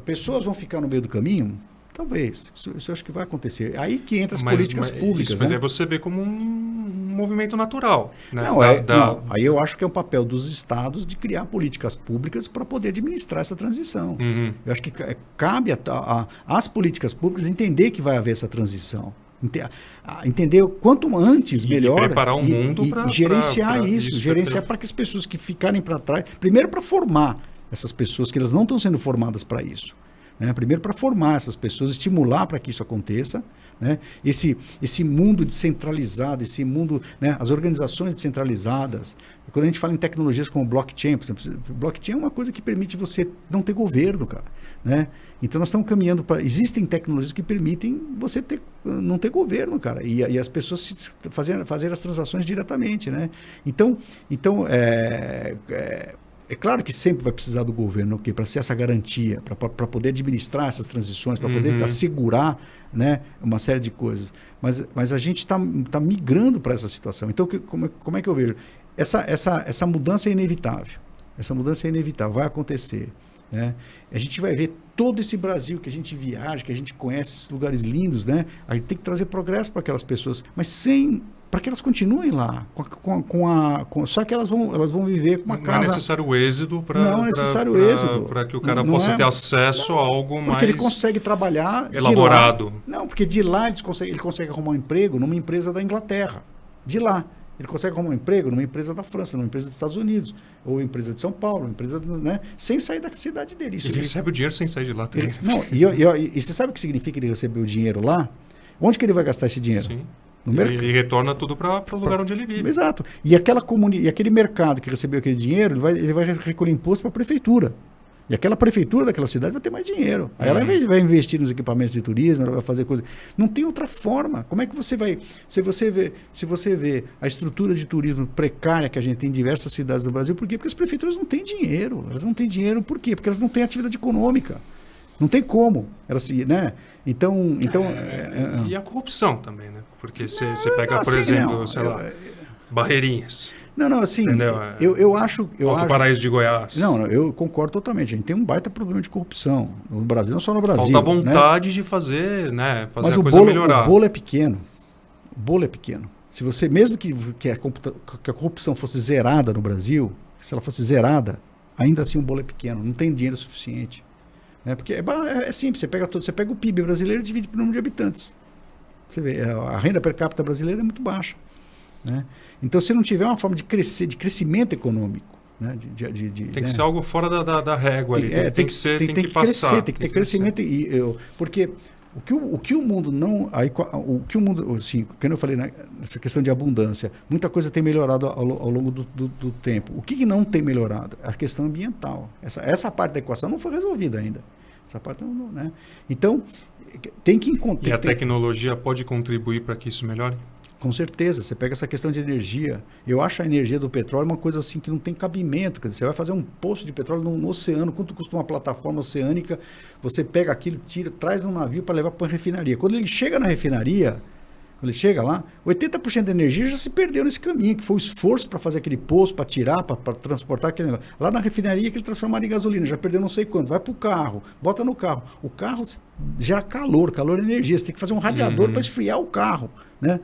Pessoas vão ficar no meio do caminho? Talvez, isso eu acho que vai acontecer. Aí que entra as políticas públicas. Mas aí você vê como um movimento natural. Né? Não, aí eu acho que é um papel dos estados de criar políticas públicas para poder administrar essa transição. Uhum. Eu acho que cabe às políticas públicas entender que vai haver essa transição. Entender quanto antes, melhor. E preparar o mundo para gerenciar isso. Gerenciar para que as pessoas que ficarem para trás... Primeiro para formar essas pessoas, que elas não estão sendo formadas para isso. Né? Primeiro para formar essas pessoas, estimular para que isso aconteça. Né? Esse mundo descentralizado, esse mundo, né? As organizações descentralizadas. Quando a gente fala em tecnologias como blockchain, por exemplo, blockchain é uma coisa que permite você não ter governo, cara. Né? Então nós estamos caminhando para... Existem tecnologias que permitem você não ter governo, cara. E as pessoas fazer as transações diretamente. Né? Então é claro que sempre vai precisar do governo para ser essa garantia, para poder administrar essas transições, para poder assegurar, né, uma série de coisas. Mas a gente está migrando para essa situação. Então, como é que eu vejo? Essa mudança é inevitável. Essa mudança é inevitável, vai acontecer. Né? A gente vai ver todo esse Brasil que a gente viaja, que a gente conhece, esses lugares lindos. Né? A gente tem que trazer progresso para aquelas pessoas, mas para que elas continuem lá, só que elas vão viver com uma casa... Não é necessário o êxodo para que o cara possa ter acesso a algo mais... Porque ele consegue trabalhar elaborado. Não, porque de lá ele consegue arrumar um emprego numa empresa da Inglaterra. De lá. Ele consegue arrumar um emprego numa empresa da França, numa empresa dos Estados Unidos, ou empresa de São Paulo, uma empresa, né, sem sair da cidade dele. Ele recebe o dinheiro sem sair de lá também. E você sabe o que significa ele receber o dinheiro lá? Onde que ele vai gastar esse dinheiro? Sim. Ele retorna tudo para o lugar onde ele vive. Exato. E aquele mercado que recebeu aquele dinheiro, ele vai recolher imposto para a prefeitura. E aquela prefeitura daquela cidade vai ter mais dinheiro. Aí ela vai investir nos equipamentos de turismo, ela vai fazer coisas. Não tem outra forma. Como é que você vai... Se você vê a estrutura de turismo precária que a gente tem em diversas cidades do Brasil, por quê? Porque as prefeituras não têm dinheiro. Elas não têm dinheiro por quê? Porque elas não têm atividade econômica. Não tem como. Elas, né? Então e a corrupção também, né? Porque você pega, por exemplo, sei lá, Barreirinhas. Não, assim, eu acho... Alto Paraíso de Goiás. Não, eu concordo totalmente. A gente tem um baita problema de corrupção no Brasil, não só no Brasil. Falta vontade, né, de fazer, né? Fazer mas a coisa melhorar. O bolo é pequeno. O bolo é pequeno. Se você, mesmo que a corrupção fosse zerada no Brasil, se ela fosse zerada, ainda assim o bolo é pequeno. Não tem dinheiro suficiente. Né? Porque é simples, você pega o PIB brasileiro e divide pelo número de habitantes. Você vê, a renda per capita brasileira é muito baixa. Né? Então, se não tiver uma forma de crescimento econômico, né? Tem que ser algo fora da régua ali. Tem que passar. Crescer, tem que ter crescimento. Porque o que o mundo não... O que o mundo... Assim, como eu falei, nessa questão de abundância, muita coisa tem melhorado ao longo do tempo. O que não tem melhorado? A questão ambiental. Essa parte da equação não foi resolvida ainda. Essa parte não... Né? Então, tem que encontrar... E a tecnologia pode contribuir para que isso melhore? Com certeza, você pega essa questão de energia. Eu acho a energia do petróleo uma coisa assim que não tem cabimento. Quer dizer, você vai fazer um poço de petróleo no oceano, quanto custa uma plataforma oceânica? Você pega aquilo, traz num navio para levar para a refinaria. Quando ele chega na refinaria, quando ele chega lá, 80% da energia já se perdeu nesse caminho, que foi o esforço para fazer aquele poço, para tirar, para transportar aquele negócio. Lá na refinaria que ele transformaria em gasolina, já perdeu não sei quanto, vai para o carro, bota no carro. O carro gera calor é energia, você tem que fazer um radiador para esfriar o carro. Né?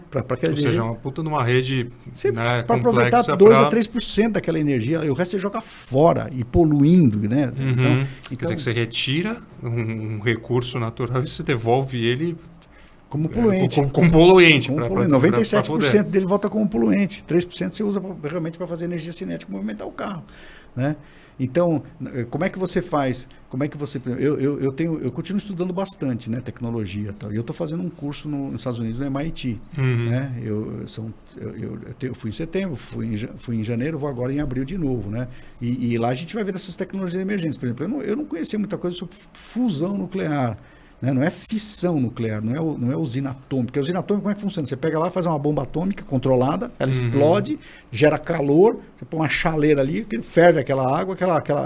Ou seja, uma puta numa rede, né, para aproveitar 2 a 3% daquela energia, e o resto você joga fora e poluindo. Né? Quer dizer que você retira um recurso natural e você devolve ele como poluente. Como poluente. 97% dele volta como poluente. 3% você usa realmente para fazer energia cinética, movimentar o carro. Né? Então, como é que você faz? Como é que você... Eu continuo estudando bastante, né, tecnologia. Tal, e eu estou fazendo um curso nos Estados Unidos, no MIT. Né? Eu fui em setembro, fui em janeiro, vou agora em abril de novo. Né? E lá a gente vai ver essas tecnologias emergentes. Por exemplo, eu não conhecia muita coisa sobre fusão nuclear. Né? Não é fissão nuclear, não é usina atômica. Porque a usina atômica, como é que funciona? Você pega lá, faz uma bomba atômica controlada, ela explode, gera calor, você põe uma chaleira ali, ferve aquela água,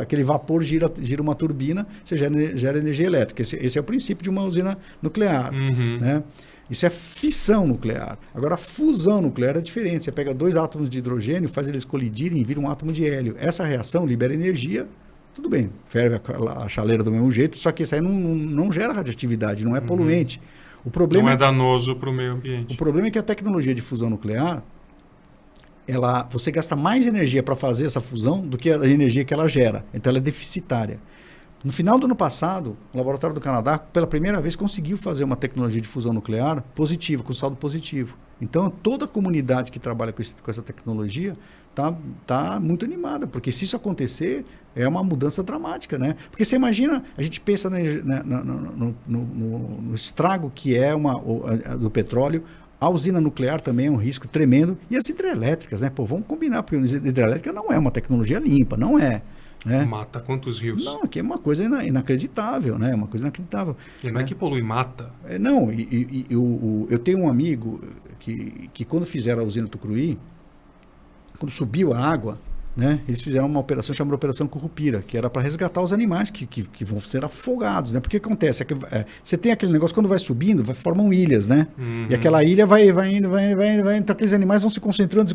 aquele vapor gira uma turbina, você gera energia elétrica. Esse é o princípio de uma usina nuclear. Né? Isso é fissão nuclear. Agora, a fusão nuclear é diferente. Você pega 2 átomos de hidrogênio, faz eles colidirem e vira um átomo de hélio. Essa reação libera energia. Tudo bem, ferve a chaleira do mesmo jeito, só que isso aí não gera radioatividade, não é poluente. O problema não é danoso para o meio ambiente. O problema é que a tecnologia de fusão nuclear, você gasta mais energia para fazer essa fusão do que a energia que ela gera. Então ela é deficitária. No final do ano passado, o Laboratório do Canadá, pela primeira vez, conseguiu fazer uma tecnologia de fusão nuclear positiva, com saldo positivo. Então, toda a comunidade que trabalha com essa tecnologia tá muito animada, porque se isso acontecer, é uma mudança dramática, né? Porque você imagina, a gente pensa no estrago que é do petróleo. A usina nuclear também é um risco tremendo. E as hidrelétricas, né? Pô, vamos combinar, porque a hidrelétrica não é uma tecnologia limpa, não é. Né? Mata quantos rios? Não, que é uma coisa inacreditável, né? Uma coisa inacreditável. E não é que polui, mata. Não, eu tenho um amigo que quando fizeram a usina Tucuruí, quando subiu a água, né, eles fizeram uma operação chamada Operação Curupira, que era para resgatar os animais que vão ser afogados, né? Porque o que acontece? Você tem aquele negócio, quando vai subindo, formam ilhas, né? Uhum. E aquela ilha vai indo, então aqueles animais vão se concentrando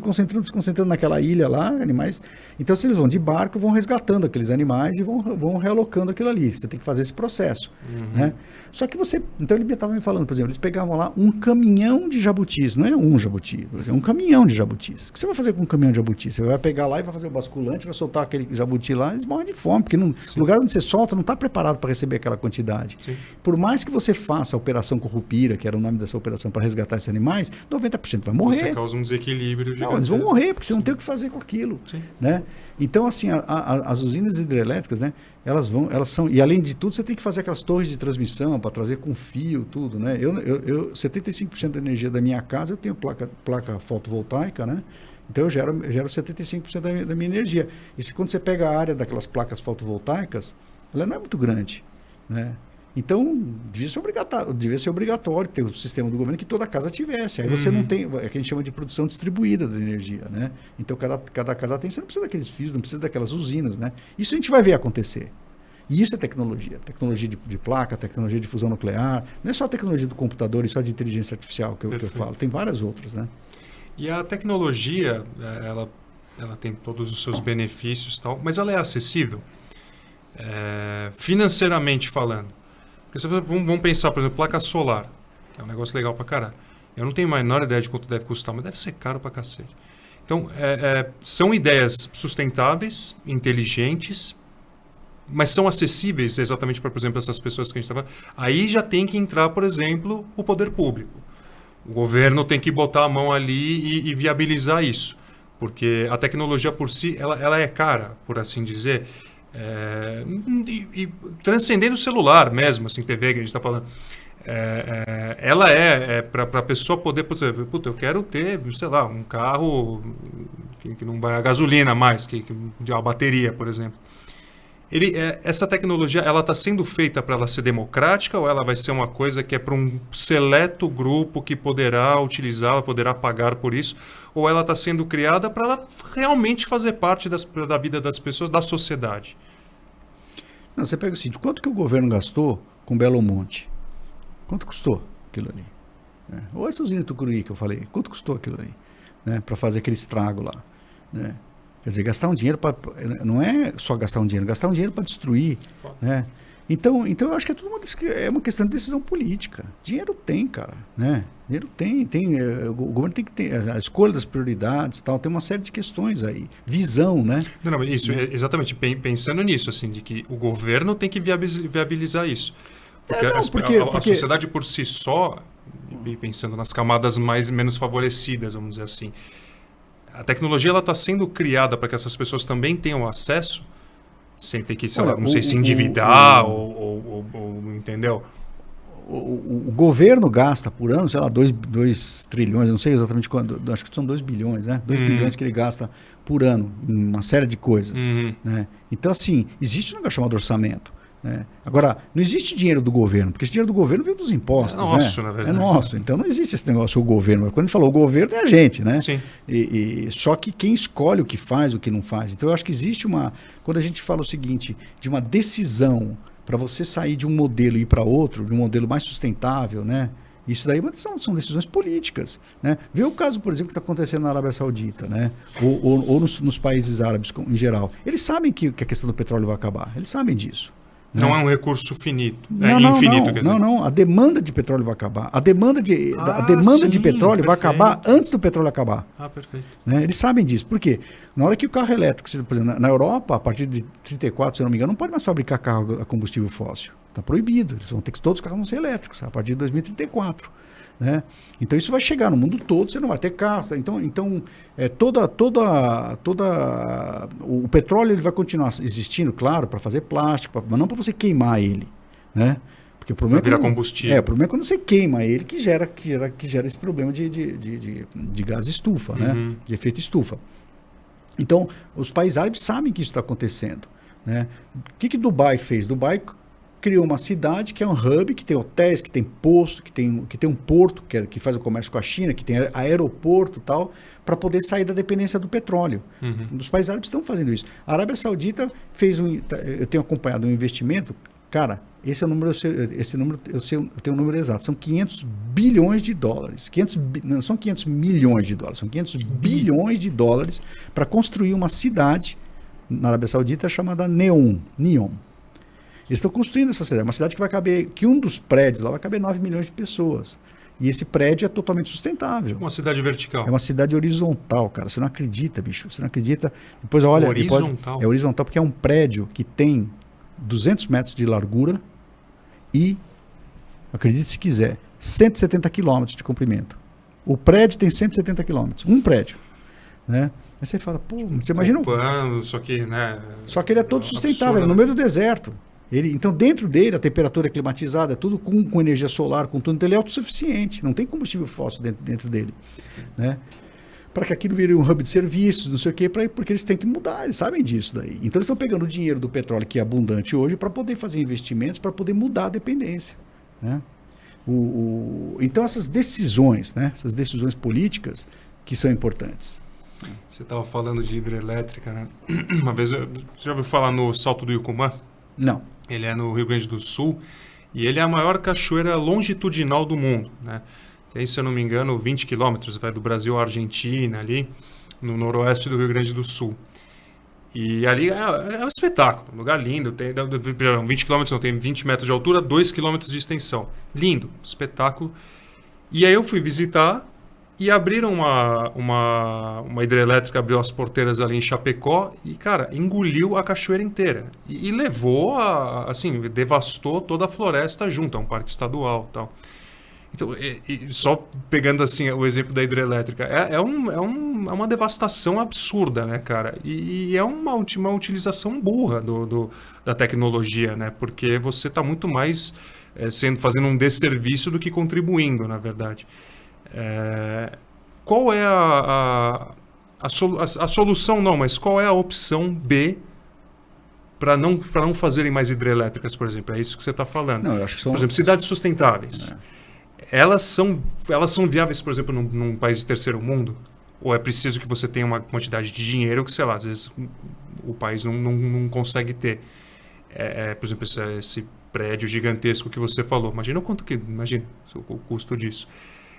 naquela ilha lá, animais. Então, se eles vão de barco, vão resgatando aqueles animais e vão realocando aquilo ali. Você tem que fazer esse processo, né? Só que então ele estava me falando, por exemplo, eles pegavam lá um caminhão de jabutis, não é um jabuti, é um caminhão de jabutis. O que você vai fazer com um caminhão de jabuti? Você vai pegar lá e vai fazer o basculante, vai soltar aquele jabuti lá, eles morrem de fome, porque o lugar onde você solta não está preparado para receber aquela quantidade. Sim. Por mais que você faça a Operação Curupira, que era o nome dessa operação para resgatar esses animais, 90% vai morrer. Você causa um desequilíbrio gigantesco. Não, eles vão morrer, porque você não tem o que fazer com aquilo. Sim. Né? Então, assim, as usinas hidrelétricas, né, elas são... E, além de tudo, você tem que fazer aquelas torres de transmissão para trazer com fio, tudo, né? 75% da energia da minha casa, eu tenho placa fotovoltaica, né? Então, eu gero 75% da minha energia. E quando você pega a área daquelas placas fotovoltaicas, ela não é muito grande, né? Então, devia ser obrigatório ter o sistema do governo que toda casa tivesse. Aí você não tem, é que a gente chama de produção distribuída da energia, né? Então, cada casa tem, você não precisa daqueles fios, não precisa daquelas usinas, né? Isso a gente vai ver acontecer. E isso é tecnologia. Tecnologia de placa, tecnologia de fusão nuclear. Não é só a tecnologia do computador e só de inteligência artificial que eu falo. Tem várias outras, né? E a tecnologia, ela tem todos os seus benefícios e tal, mas ela é acessível? Financeiramente falando. Porque vamos pensar, por exemplo, placa solar, que é um negócio legal pra caralho. Eu não tenho a menor ideia de quanto deve custar, mas deve ser caro pra cacete. Então, são ideias sustentáveis, inteligentes, mas são acessíveis exatamente para, por exemplo, essas pessoas que a gente está falando. Aí já tem que entrar, por exemplo, o poder público. O governo tem que botar a mão ali e viabilizar isso. Porque a tecnologia por si, ela é cara, por assim dizer. E transcendendo o celular mesmo, assim, TV que a gente está falando, ela para a pessoa poder, por exemplo, eu quero ter, sei lá, um carro que não vai a gasolina mais, que a bateria, por exemplo. Essa tecnologia, ela está sendo feita para ela ser democrática ou ela vai ser uma coisa que é para um seleto grupo que poderá utilizá-la, poderá pagar por isso, ou ela está sendo criada para ela realmente fazer parte da vida das pessoas, da sociedade? Não, você pega o seguinte, quanto que o governo gastou com Belo Monte? Quanto custou aquilo ali? Ou essa usina Tucuruí que eu falei, quanto custou aquilo ali? Né? Para fazer aquele estrago lá, né? Quer dizer, gastar um dinheiro para... Não é só gastar um dinheiro para destruir. Né? Então, eu acho que é uma questão de decisão política. Dinheiro tem, cara. Né? Dinheiro tem. O governo tem que ter a escolha das prioridades, tal, tem uma série de questões aí. Visão, né? Não, isso, exatamente. Pensando nisso, assim, de que o governo tem que viabilizar isso. Porque, a sociedade por si só, pensando nas camadas menos favorecidas, vamos dizer assim, a tecnologia está sendo criada para que essas pessoas também tenham acesso, sem ter que, não sei, se endividar ou entendeu? O governo gasta por ano, sei lá, 2 trilhões, eu não sei exatamente quanto, acho que são 2 bilhões, né? 2 bilhões que ele gasta por ano em uma série de coisas. Né? Então, assim, existe um negócio chamado orçamento. Né? Agora, não existe dinheiro do governo, porque esse dinheiro do governo veio dos impostos. É nosso, né? Na verdade. É nosso, então não existe esse negócio, o governo. Quando a gente falou o governo, é a gente, né? Sim. Só que quem escolhe o que faz, o que não faz. Então eu acho que existe quando a gente fala o seguinte, de uma decisão para você sair de um modelo e ir para outro, de um modelo mais sustentável, né? Isso daí são decisões políticas. Né? Vê o caso, por exemplo, que está acontecendo na Arábia Saudita, né? ou nos países árabes em geral. Eles sabem que a questão do petróleo vai acabar, eles sabem disso. Não é um recurso finito, Não, infinito. Quer dizer. não. A demanda de petróleo vai acabar. A demanda de petróleo vai acabar antes do petróleo acabar. Perfeito. Né? Eles sabem disso. Por quê? Na hora que o carro elétrico, por exemplo, na Europa, a partir de 34, se eu não me engano, não pode mais fabricar carro a combustível fóssil. Está proibido. Todos os carros vão ser elétricos a partir de 2034. Né? Então isso vai chegar no mundo todo, você não vai ter carro. Então o petróleo ele vai continuar existindo, claro, para fazer plástico, mas não para você queimar ele. Né? Porque o problema virar combustível. O problema é quando você queima ele que gera esse problema de gás estufa, né? De efeito estufa. Então, os países árabes sabem que isso está acontecendo. Né? O que Dubai fez? Dubai criou uma cidade que é um hub, que tem hotéis, que tem posto, que tem um porto que faz o comércio com a China, que tem aeroporto e tal, para poder sair da dependência do petróleo. Os países árabes estão fazendo isso. A Arábia Saudita eu tenho acompanhado um investimento, cara, esse é o número, eu tenho um número exato, são 500 bilhões de dólares. Não são 500 milhões de dólares, são 500 bilhões de dólares para construir uma cidade na Arábia Saudita chamada Neom. Eles estão construindo essa cidade, uma cidade que vai caber, que um dos prédios lá vai caber 9 milhões de pessoas. E esse prédio é totalmente sustentável. Uma cidade vertical. É uma cidade horizontal, cara. Você não acredita, bicho. Você não acredita. Depois olha. Horizontal? É horizontal porque é um prédio que tem 200 metros de largura e, acredite se quiser, 170 quilômetros de comprimento. O prédio tem 170 quilômetros. Um prédio. Né? Aí você fala, pô, você imagina... Só que, né? Só que ele é todo sustentável, ele é no meio do deserto. Então, dentro dele, a temperatura é climatizada, tudo com energia solar, com tudo, então ele é autossuficiente, não tem combustível fóssil dentro dele. Né? Para que aquilo vire um hub de serviços, não sei o quê, porque eles têm que mudar, eles sabem disso daí. Então, eles estão pegando o dinheiro do petróleo, que é abundante hoje, para poder fazer investimentos, para poder mudar a dependência. Né? Então, essas decisões políticas que são importantes. Você estava falando de hidrelétrica, né? Uma vez, você já ouviu falar no Salto do Icumã? Não. Ele é no Rio Grande do Sul e ele é a maior cachoeira longitudinal do mundo, né? Tem, se eu não me engano, 20 quilômetros, vai do Brasil à Argentina, ali no noroeste do Rio Grande do Sul. E ali é um espetáculo, um lugar lindo, tem 20 quilômetros, não, tem 20 metros de altura, 2 quilômetros de extensão. Lindo, espetáculo. E aí eu fui visitar e abriram uma hidrelétrica, abriu as porteiras ali em Chapecó e, cara, engoliu a cachoeira inteira. E levou, assim, devastou toda a floresta junto, é um parque estadual e tal. Então, só pegando assim o exemplo da hidrelétrica, é uma devastação absurda, né, cara? E é uma utilização burra da tecnologia, né? Porque você está muito mais fazendo um desserviço do que contribuindo, na verdade. Qual é a solução? Não, mas qual é a opção B para não fazerem mais hidrelétricas, por exemplo? É isso que você está falando. Não, eu acho que são... Por exemplo, cidades sustentáveis. Elas são viáveis, por exemplo, num país de terceiro mundo? Ou é preciso que você tenha uma quantidade de dinheiro que, sei lá, às vezes o país não consegue ter? Por exemplo, esse prédio gigantesco que você falou. Imagina o custo disso.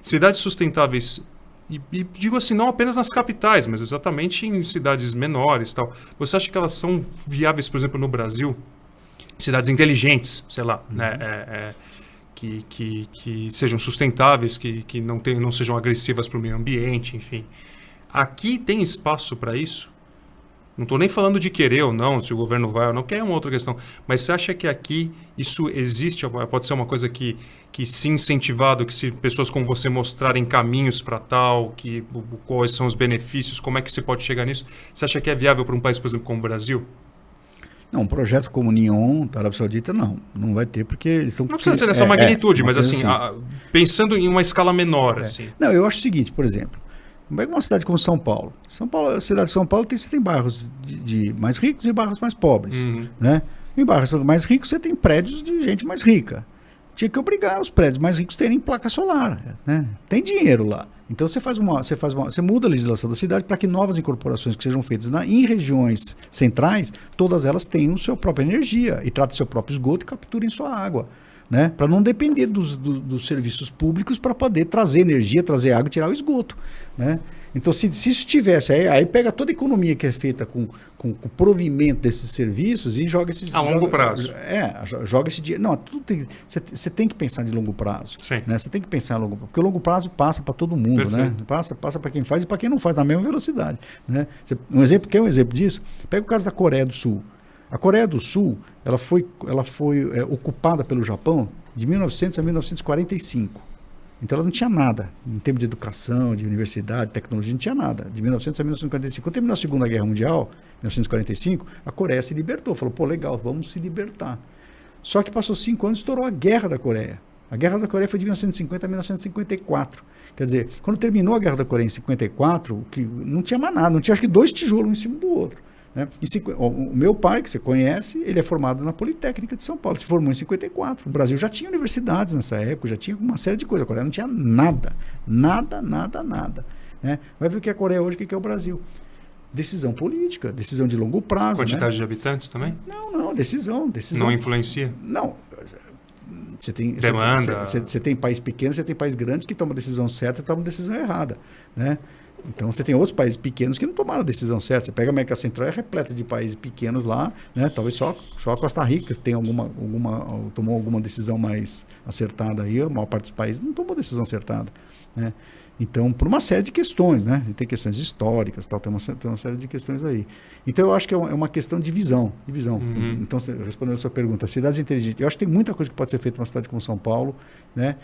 Cidades sustentáveis, e digo assim, não apenas nas capitais, mas exatamente em cidades menores. Tal. Você acha que elas são viáveis, por exemplo, no Brasil? Cidades inteligentes, sei lá, né? Que sejam sustentáveis, que não sejam agressivas para o meio ambiente, enfim. Aqui tem espaço para isso? Não estou nem falando de querer ou não, se o governo vai ou não, que é uma outra questão. Mas você acha que aqui isso existe? Pode ser uma coisa que se incentivado, que se pessoas como você mostrarem caminhos para tal, quais são os benefícios, como é que você pode chegar nisso? Você acha que é viável para um país, por exemplo, como o Brasil? Não, um projeto como o Neom, da Arábia Saudita, não vai ter, porque eles estão... Não precisa ser nessa magnitude, mas assim, pensando em uma escala menor. Assim. Não, eu acho o seguinte, por exemplo, pega uma cidade como São Paulo. A cidade de São Paulo você tem bairros de mais ricos e bairros mais pobres. Né? Em bairros mais ricos você tem prédios de gente mais rica. Tinha que obrigar os prédios mais ricos a terem placa solar. Né? Tem dinheiro lá. Então você muda a legislação da cidade para que novas incorporações que sejam feitas em regiões centrais, todas elas tenham sua própria energia e tratem seu próprio esgoto e capturem sua água. né? Para não depender dos serviços públicos para poder trazer energia, trazer água e tirar o esgoto, né? Então, se isso tivesse, aí pega toda a economia que é feita com o provimento desses serviços e joga esses... A longo prazo. Joga esse dinheiro. Não, você tem que pensar de longo prazo. Sim. Né? Você tem que pensar em longo prazo, porque o longo prazo passa para todo mundo, né? Passa para quem faz e para quem não faz na mesma velocidade, né? Quer um exemplo disso? Pega o caso da Coreia do Sul. A Coreia do Sul, ela foi ocupada pelo Japão de 1900 a 1945. Então ela não tinha nada, em termos de educação, de universidade, tecnologia, não tinha nada. De 1900 a 1945. Quando terminou a Segunda Guerra Mundial, 1945, a Coreia se libertou. Falou, pô, legal, vamos se libertar. Só que passou 5 anos e estourou a Guerra da Coreia. A Guerra da Coreia foi de 1950 a 1954. Quer dizer, quando terminou a Guerra da Coreia em 54, que não tinha mais nada, não tinha acho que 2 tijolos um em cima do outro. Né? O meu pai, que você conhece, ele é formado na Politécnica de São Paulo, se formou em 54. O Brasil já tinha universidades nessa época, já tinha uma série de coisas. A Coreia não tinha nada, né? Vai ver o que é a Coreia hoje, o que é o Brasil. Decisão política, decisão de longo prazo. Quantidade, né? de habitantes também? Não, decisão. Não influencia? Não. Você tem demanda. Você tem país pequeno, você tem país grande que toma a decisão certa e toma a decisão errada, né? Então você tem outros países pequenos que não tomaram a decisão certa. Você pega a América Central, é repleta de países pequenos lá, né? Talvez só a Costa Rica tem tomou alguma decisão mais acertada aí. A maior parte dos países não tomou decisão acertada, né? Então, por uma série de questões, né? Tem questões históricas, tal, tem uma série de questões aí. Então, eu acho que é uma questão de visão. Uhum. Então, respondendo a sua pergunta, cidades inteligentes, eu acho que tem muita coisa que pode ser feita numa cidade como São Paulo, né?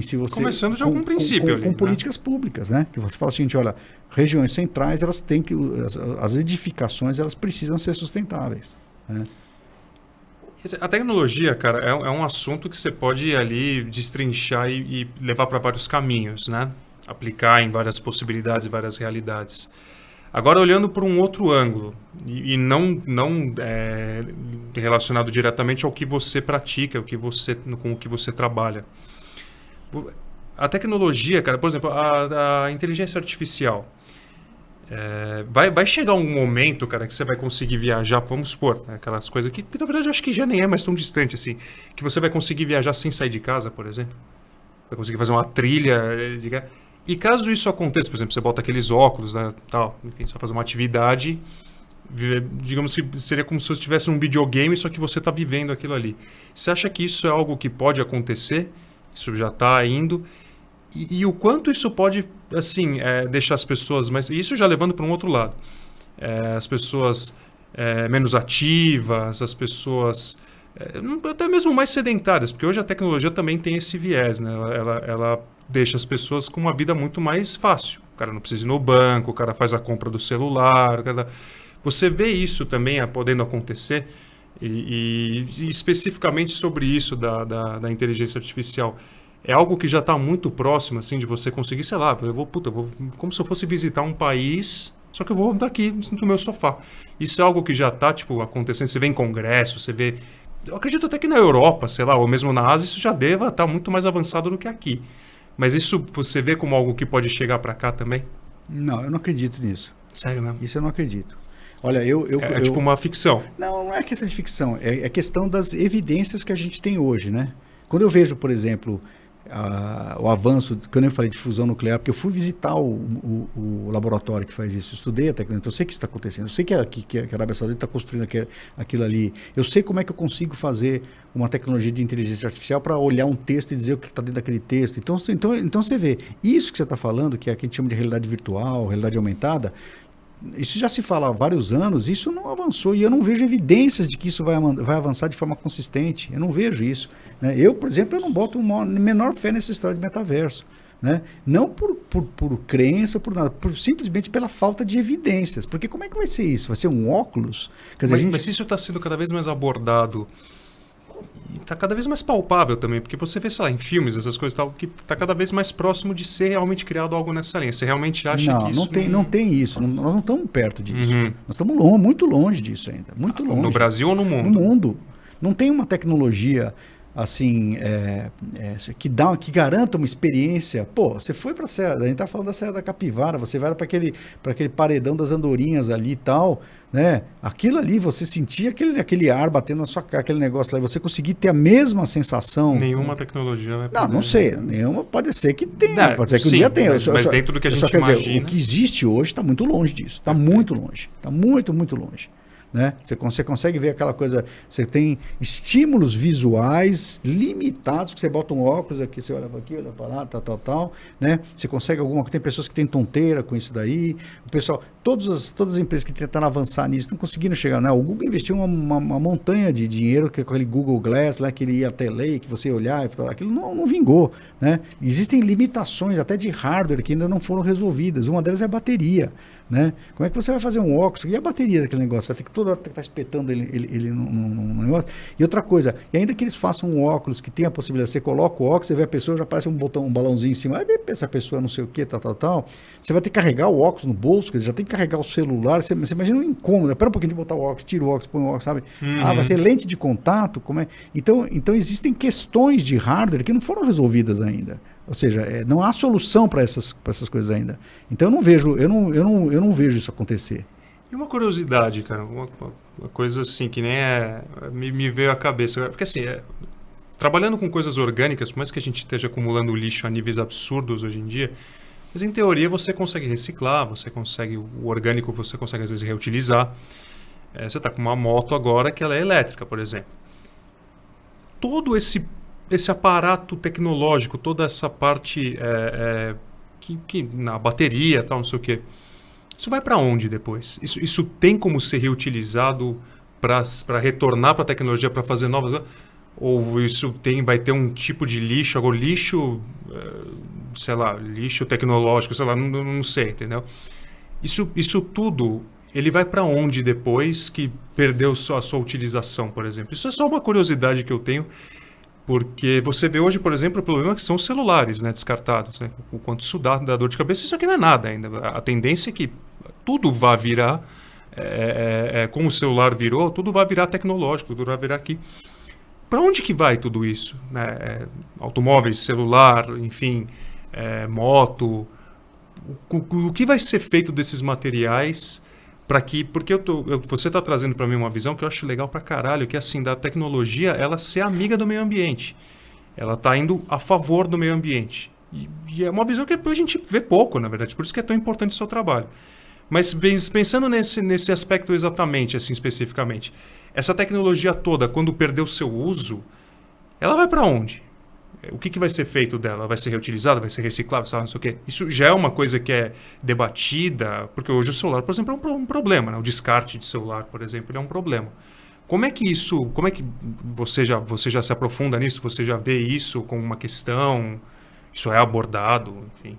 Se você, começando de algum princípio ali, com políticas públicas, né? Que você fala o seguinte, olha, regiões centrais, elas têm que... As edificações, elas precisam ser sustentáveis, né? A tecnologia, cara, é um assunto que você pode ali destrinchar e levar para vários caminhos, né? Aplicar em várias possibilidades e várias realidades. Agora, olhando por um outro ângulo, e não relacionado diretamente ao que você pratica, com o que você trabalha. A tecnologia, cara, por exemplo, a inteligência artificial, vai chegar um momento, cara, que você vai conseguir viajar, vamos supor, aquelas coisas que, na verdade, eu acho que já nem é mais tão distante assim, que você vai conseguir viajar sem sair de casa, por exemplo. Vai conseguir fazer uma trilha, e caso isso aconteça, por exemplo, você bota aqueles óculos, né, tal, enfim, você vai fazer uma atividade, digamos que seria como se você tivesse um videogame, só que você está vivendo aquilo ali. Você acha que isso é algo que pode acontecer? Isso já está indo? E o quanto isso pode, assim, deixar as pessoas mais... Isso já levando para um outro lado. As pessoas menos ativas, as pessoas... até mesmo mais sedentárias, porque hoje a tecnologia também tem esse viés, né? Ela deixa as pessoas com uma vida muito mais fácil. O cara não precisa ir no banco, o cara faz a compra do celular. Você vê isso também podendo acontecer? E especificamente sobre isso da inteligência artificial, é algo que já está muito próximo, assim, de você conseguir, sei lá, eu vou como se eu fosse visitar um país, só que eu vou daqui no meu sofá. Isso é algo que já está, tipo, acontecendo. Você vê em congresso, você vê... Eu acredito até que na Europa, sei lá, ou mesmo na Ásia, isso já deva estar muito mais avançado do que aqui. Mas isso você vê como algo que pode chegar para cá também? Não, eu não acredito nisso. Sério mesmo? Isso eu não acredito. Olha, tipo uma ficção. Não é questão de ficção. É questão das evidências que a gente tem hoje, né? Quando eu vejo, por exemplo, o avanço, quando eu falei de fusão nuclear, porque eu fui visitar o laboratório que faz isso, eu estudei a tecnologia, então eu sei que isso está acontecendo, eu sei que a Arábia Saudita está construindo aquilo ali, eu sei como é que eu consigo fazer uma tecnologia de inteligência artificial para olhar um texto e dizer o que está dentro daquele texto. Então você vê, isso que você está falando, que é o que a gente chama de realidade virtual, realidade aumentada, isso já se fala há vários anos, isso não avançou e eu não vejo evidências de que isso vai avançar de forma consistente. Eu não vejo isso, né? Eu, por exemplo, eu não boto menor fé nessa história de metaverso, né? Não por crença, por nada, simplesmente pela falta de evidências. Porque como é que vai ser isso? Vai ser um óculos? Quer dizer, mas isso está sendo cada vez mais abordado e está cada vez mais palpável também, porque você vê, sei lá, em filmes, essas coisas tal, que está cada vez mais próximo de ser realmente criado algo nessa linha. Você realmente acha que isso... Não tem isso. Nós não estamos perto disso. Uhum. Nós estamos muito longe disso ainda. Muito longe. No Brasil ou no mundo? No mundo. Não tem uma tecnologia assim, que garanta uma experiência. Pô, você foi para a Serra, a gente tá falando da Serra da Capivara, você vai para aquele paredão das Andorinhas ali e tal, né? Aquilo ali, você sentia aquele ar batendo na sua cara, aquele negócio lá, e você conseguir ter a mesma sensação. Nenhuma tecnologia vai poder... Não sei, nenhuma pode ser que tenha, pode ser que um dia tenha. Mas dentro do que a gente imagina... Dizer, o que existe hoje está muito longe disso, está muito longe, está muito, muito longe. Né? Você consegue ver aquela coisa, você tem estímulos visuais limitados, que você bota um óculos aqui, você olha para aqui, olha para lá, tal, né? Você consegue tem pessoas que têm tonteira com isso daí, o pessoal, todas as empresas que tentaram avançar nisso não conseguiram chegar, né? O Google investiu uma montanha de dinheiro, que é aquele Google Glass, lá, que ele ia até lei, que você ia olhar, aquilo não vingou, né? Existem limitações até de hardware que ainda não foram resolvidas, uma delas é a bateria, né? Como é que você vai fazer um óculos? E a bateria daquele negócio? Vai ter que toda hora estar espetando ele num negócio. E outra coisa, e ainda que eles façam um óculos que tenha a possibilidade, você coloca o óculos, você vê a pessoa, já aparece um balãozinho em cima, aí essa pessoa não sei o que, tal. Você vai ter que carregar o óculos no bolso, quer dizer, já tem que carregar o celular, você imagina um incômodo, espera um pouquinho de botar o óculos, tira o óculos, põe o óculos, sabe? Vai ser lente de contato, como é? Então existem questões de hardware que não foram resolvidas ainda. Ou seja, não há solução para essas coisas ainda. Então eu não vejo isso acontecer. E uma curiosidade, cara, uma coisa assim que nem me veio à cabeça. Porque assim, trabalhando com coisas orgânicas, por mais que a gente esteja acumulando lixo a níveis absurdos hoje em dia, mas em teoria você consegue reciclar, o orgânico você consegue às vezes reutilizar. Você está com uma moto agora que ela é elétrica, por exemplo. Todo esse aparato tecnológico, toda essa parte que na bateria, tal, não sei o quê, isso vai para onde depois? Isso tem como ser reutilizado para retornar para a tecnologia, para fazer novas... Ou isso vai ter um tipo de lixo, agora lixo, sei lá, lixo tecnológico, sei lá, não sei, entendeu? Isso tudo, ele vai para onde depois que perdeu a sua utilização, por exemplo? Isso é só uma curiosidade que eu tenho. Porque você vê hoje, por exemplo, o problema que são os celulares, né, descartados. Né? O quanto isso dá dor de cabeça, isso aqui não é nada ainda. A tendência é que tudo vai virar, como o celular virou, tudo vai virar tecnológico, tudo vai virar aqui. Para onde que vai tudo isso? Né? Automóveis, celular, enfim, moto. O que vai ser feito desses materiais... Porque você está trazendo para mim uma visão que eu acho legal pra caralho, que é assim, da tecnologia, ela ser amiga do meio ambiente. Ela está indo a favor do meio ambiente. E é uma visão que a gente vê pouco, na verdade, por isso que é tão importante o seu trabalho. Mas pensando nesse aspecto exatamente, assim, especificamente, essa tecnologia toda, quando perder o seu uso, ela vai para onde? O que vai ser feito dela? Vai ser reutilizada? Vai ser reciclada? Não sei o quê. Isso já é uma coisa que é debatida, porque hoje o celular, por exemplo, é um problema. Né? O descarte de celular, por exemplo, é um problema. Como é que você já se aprofunda nisso? Você já vê isso como uma questão? Isso é abordado? Enfim.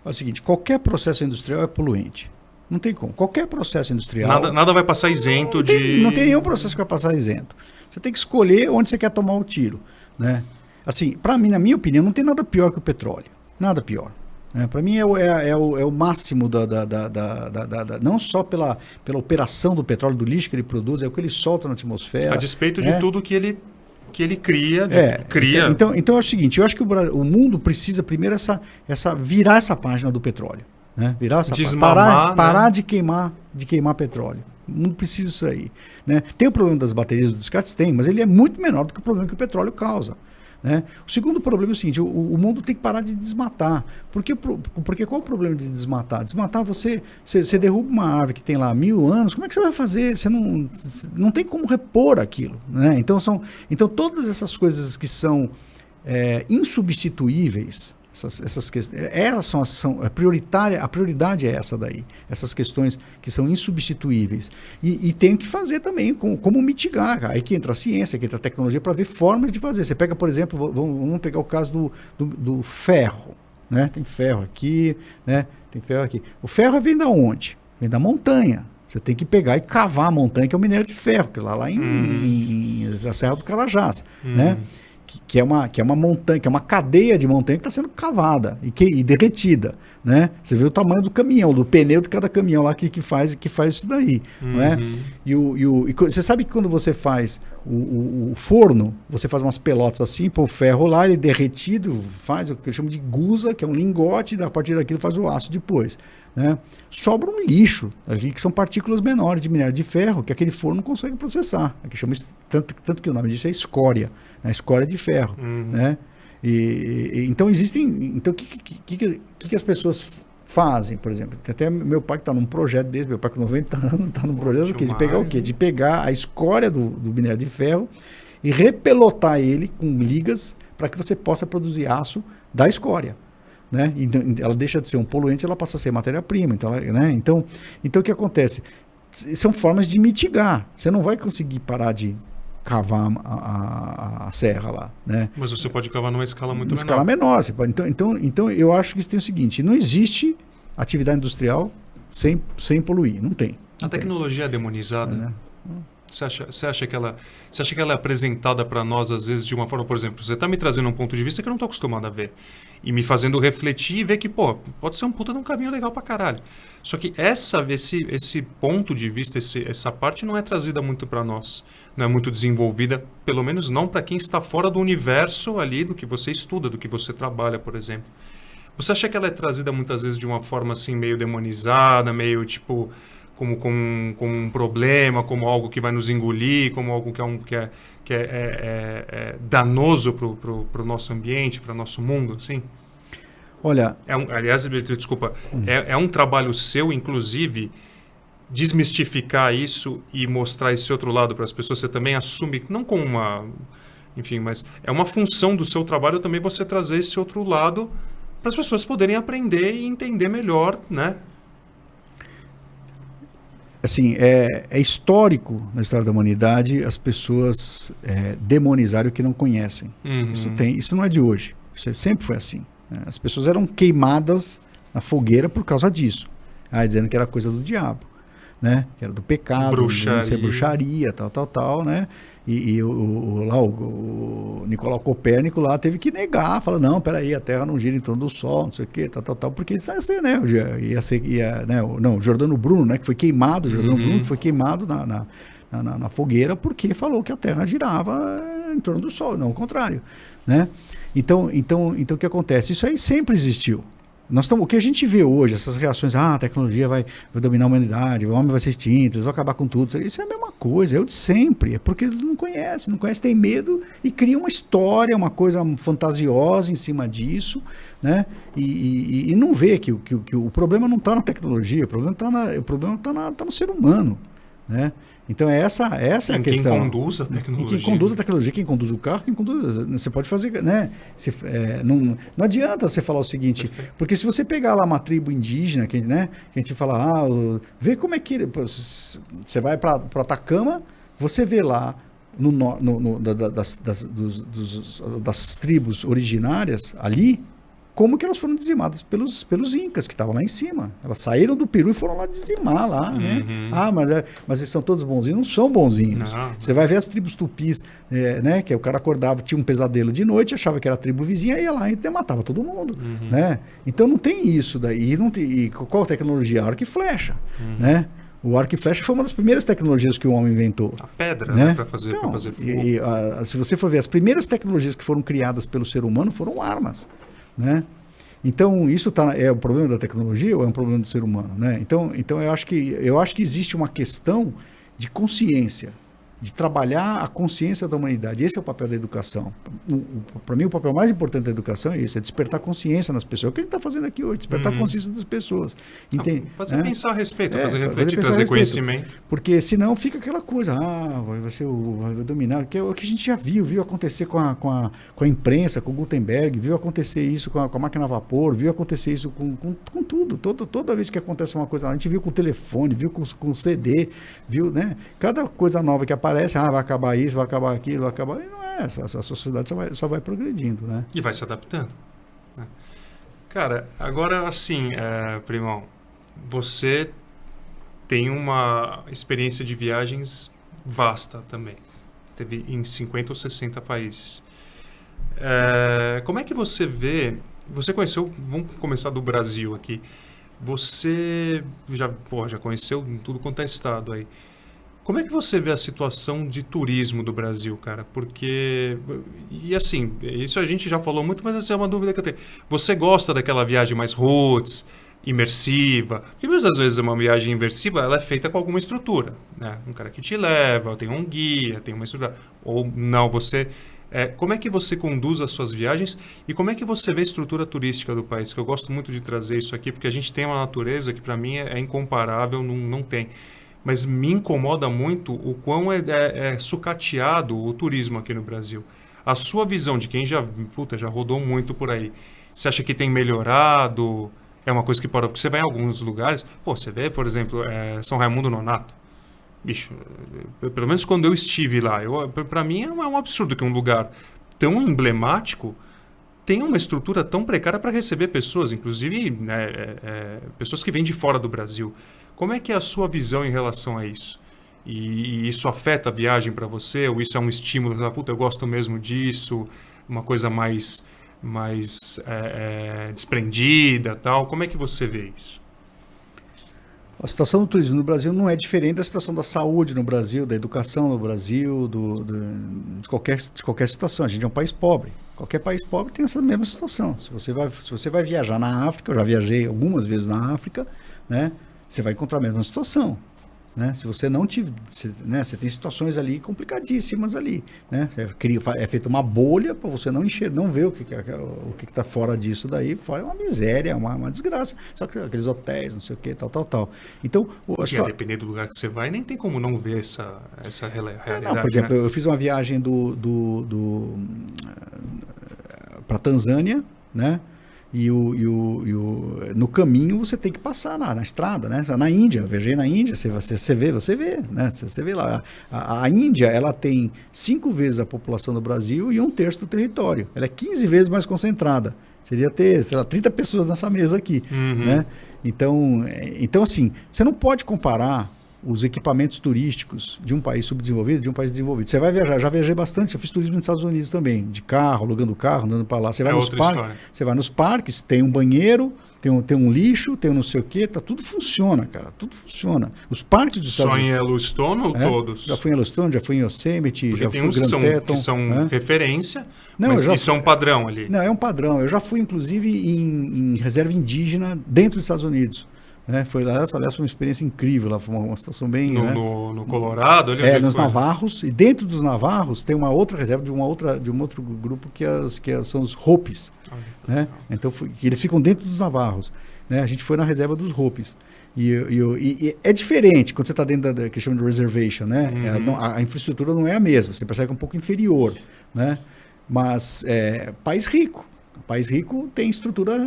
É o seguinte, qualquer processo industrial é poluente. Não tem como. Qualquer processo industrial... Nada vai passar isento não tem nenhum processo que vai passar isento. Você tem que escolher onde você quer tomar o tiro, né? Assim, para mim, na minha opinião, não tem nada pior que o petróleo. Nada pior. Né? Para mim é o máximo não só pela operação do petróleo, do lixo que ele produz, é o que ele solta na atmosfera. A despeito de tudo que ele cria. Então é o seguinte, eu acho que o mundo precisa primeiro virar essa página do petróleo. Né? Virar essa parar de queimar petróleo. O mundo precisa disso aí. Né? Tem o problema das baterias dos descartes? Tem, mas ele é muito menor do que o problema que o petróleo causa. Né? O segundo problema é o seguinte, o mundo tem que parar de desmatar. Porque qual é o problema de desmatar? Desmatar, você derruba uma árvore que tem lá 1000 anos, como é que você vai fazer? Você não tem como repor aquilo. Né? Então todas essas coisas que são insubstituíveis, essas questões, elas são prioritárias, a prioridade é essa daí, essas questões que são insubstituíveis. E tem que fazer também como mitigar. Aí que entra a ciência, que entra a tecnologia para ver formas de fazer. Você pega, por exemplo, vamos pegar o caso do ferro. Né? Tem ferro aqui, né? Tem ferro aqui. O ferro vem da onde? Vem da montanha. Você tem que pegar e cavar a montanha, que é o minério de ferro, que lá na Serra do Carajás. Né? que é uma montanha, que é uma cadeia de montanha que está sendo cavada e derretida, né? Você vê o tamanho do caminhão, do pneu de cada caminhão lá que faz isso daí, não é? E você sabe que quando você faz o forno, você faz umas pelotas assim, põe o ferro lá, ele derretido, faz o que eu chamo de gusa, que é um lingote, e a partir daquilo faz o aço depois, né? Sobra um lixo ali, que são partículas menores de minério de ferro, que aquele forno não consegue processar, que chama, tanto que o nome disso é escória, né? Escória de ferro, né? Então o que as pessoas fazem, por exemplo? Tem até meu pai que está num projeto desse, meu pai com 90 anos está num projeto do quê? De pegar o quê? De pegar a escória do minério de ferro e repelotar ele com ligas para que você possa produzir aço da escória, né? Então, ela deixa de ser um poluente, ela passa a ser matéria-prima, né? Então o que acontece? São formas de mitigar. Você não vai conseguir parar de cavar a serra lá, né? Mas você pode cavar numa escala muito menor. Escala menor. Você pode, então eu acho que tem o seguinte, não existe atividade industrial sem poluir, não tem. A tecnologia é demonizada. Você acha que ela é apresentada para nós, às vezes, de uma forma, por exemplo, você está me trazendo um ponto de vista que eu não estou acostumado a ver. E me fazendo refletir e ver que, pode ser um puta de um caminho legal pra caralho. Só que esse ponto de vista, essa parte não é trazida muito para nós. Não é muito desenvolvida, pelo menos não para quem está fora do universo ali, do que você estuda, do que você trabalha, por exemplo. Você acha que ela é trazida muitas vezes de uma forma assim, meio demonizada, meio tipo... como um problema, como algo que vai nos engolir, como algo que é danoso para o nosso ambiente, para o nosso mundo, assim? Olha... aliás, desculpa, é um trabalho seu, inclusive, desmistificar isso e mostrar esse outro lado para as pessoas. Você também assume, não como uma... Enfim, mas é uma função do seu trabalho também você trazer esse outro lado para as pessoas poderem aprender e entender melhor, né? Assim, é histórico na história da humanidade as pessoas demonizarem o que não conhecem. Isso não é de hoje. Isso sempre foi assim, né? As pessoas eram queimadas na fogueira por causa disso. Dizendo que era coisa do diabo, né? Que era do pecado, bruxaria, tal, né? E o Nicolau Copérnico lá teve que negar, falou, não, peraí, a Terra não gira em torno do Sol, não sei o quê, tal, porque isso ia ser, né? O Giordano Bruno, né? Que foi queimado, Bruno que foi queimado na fogueira porque falou que a Terra girava em torno do Sol, não o contrário, né? Então o que acontece? Isso aí sempre existiu. O que a gente vê hoje, essas reações, a tecnologia vai dominar a humanidade, o homem vai ser extinto, eles vão acabar com tudo. Isso é a mesma coisa, é o de sempre. É porque não conhece, tem medo e cria uma história, uma coisa fantasiosa em cima disso, né? E não vê que o problema não está na tecnologia, o problema está no ser humano, né? Então essa é a questão. Quem conduz a tecnologia. Quem conduz a tecnologia, quem conduz o carro, você pode fazer, né? Não adianta você falar o seguinte, porque se você pegar lá uma tribo indígena, que a gente fala, vê como é que você vai para Atacama, você vê lá das tribos originárias ali, como que elas foram dizimadas pelos incas que estavam lá em cima. Elas saíram do Peru e foram lá dizimar lá, né? Mas eles são todos bonzinhos. Não são bonzinhos. Você vai ver as tribos tupis, né? Que o cara acordava, tinha um pesadelo de noite, achava que era a tribo vizinha, ia lá e matava todo mundo, né? Então não tem isso daí. E qual tecnologia? Arco e flecha, né? O arco e flecha foi uma das primeiras tecnologias que o homem inventou. A pedra, né? Para fazer fogo. Se você for ver, as primeiras tecnologias que foram criadas pelo ser humano foram armas, né? Então isso é o problema da tecnologia ou é um problema do ser humano, né? Então eu acho que existe uma questão de consciência, de trabalhar a consciência da humanidade. Esse é o papel da educação. Para mim, o papel mais importante da educação é isso, é despertar consciência nas pessoas. É o que a gente está fazendo aqui hoje, despertar a consciência das pessoas. Fazer pensar a respeito, fazer refletir, trazer conhecimento. Porque senão fica aquela coisa, vai dominar, que é o que a gente já viu acontecer com a imprensa, com o Gutenberg, viu acontecer isso com a máquina a vapor, viu acontecer isso com tudo. Toda vez que acontece uma coisa, a gente viu com o telefone, viu com o CD, viu, né? Cada coisa nova que aparece, vai acabar isso, vai acabar aquilo, vai acabar... E não é, a sociedade só vai progredindo, né? E vai se adaptando. Né? Cara, agora assim, Primão, você tem uma experiência de viagens vasta também. Teve em 50 ou 60 países. Como é que você vê... Você conheceu... Vamos começar do Brasil aqui. Você já conheceu tudo quanto é estado aí. Como é que você vê a situação de turismo do Brasil, cara? Porque... E assim, isso a gente já falou muito, mas essa é uma dúvida que eu tenho. Você gosta daquela viagem mais roots, imersiva? Porque muitas das vezes uma viagem imersiva ela é feita com alguma estrutura, né? Um cara que te leva, tem um guia, tem uma estrutura. Ou não, você... como é que você conduz as suas viagens e como é que você vê a estrutura turística do país? Que eu gosto muito de trazer isso aqui, porque a gente tem uma natureza que para mim é incomparável, não tem. Mas me incomoda muito o quão é sucateado o turismo aqui no Brasil. A sua visão de quem já rodou muito por aí, você acha que tem melhorado? É uma coisa que parou? Porque você vai em alguns lugares, você vê, por exemplo, São Raimundo Nonato. Bicho, pelo menos quando eu estive lá, para mim é um absurdo que um lugar tão emblemático tem uma estrutura tão precária para receber pessoas, inclusive pessoas que vêm de fora do Brasil. Como é que é a sua visão em relação a isso? E isso afeta a viagem para você? Ou isso é um estímulo? Eu gosto mesmo disso, uma coisa mais desprendida, tal. Como é que você vê isso? A situação do turismo no Brasil não é diferente da situação da saúde no Brasil, da educação no Brasil, de qualquer situação. A gente é um país pobre. Qualquer país pobre tem essa mesma situação. Se você vai viajar na África, eu já viajei algumas vezes na África, né? Você vai encontrar a mesma situação. Né? Se você não tiver, você tem situações ali complicadíssimas ali, né? É feita uma bolha para você não enxergar, não ver o que está fora disso daí. Fora é uma miséria, uma desgraça. Só que aqueles hotéis, não sei o que, tal. Então, dependendo do lugar que você vai, nem tem como não ver essa realidade. Não, por exemplo, né? eu fiz uma viagem para Tanzânia, né? E no caminho você tem que passar na estrada, né? Na Índia, eu viajei na Índia, você vê, né? Você vê lá. A Índia, ela tem 5 vezes a população do Brasil e 1/3 do território. Ela é 15 vezes mais concentrada. Seria ter, 30 pessoas nessa mesa aqui, né? Então, assim, você não pode comparar os equipamentos turísticos de um país subdesenvolvido e de um país desenvolvido. Você vai viajar, já viajei bastante, eu fiz turismo nos Estados Unidos também, de carro, alugando carro, andando para lá. Você vai nos parques, tem um banheiro, tem um lixo, tem um não sei o quê, tudo funciona, cara, tudo funciona. Os parques dos Estados Unidos... Só em Yellowstone ou todos? Já fui em Yellowstone, já fui em Yosemite, porque já tem fui em Grand Teton. Que são referência, não, mas isso é um padrão ali. Não, é um padrão. Eu já fui, inclusive, em reserva indígena dentro dos Estados Unidos. Foi lá, aliás, foi uma experiência incrível, lá foi uma situação bem... No Colorado? Ali nos Navarros, e dentro dos Navarros tem uma outra reserva de um outro grupo que são os Hopis, né? Então, eles ficam dentro dos Navarros, né? A gente foi na reserva dos Hopis. E é diferente quando você está dentro da que chama de reservation, né? A infraestrutura não é a mesma, você percebe que é um pouco inferior, né? Mas país rico. O país rico tem estrutura.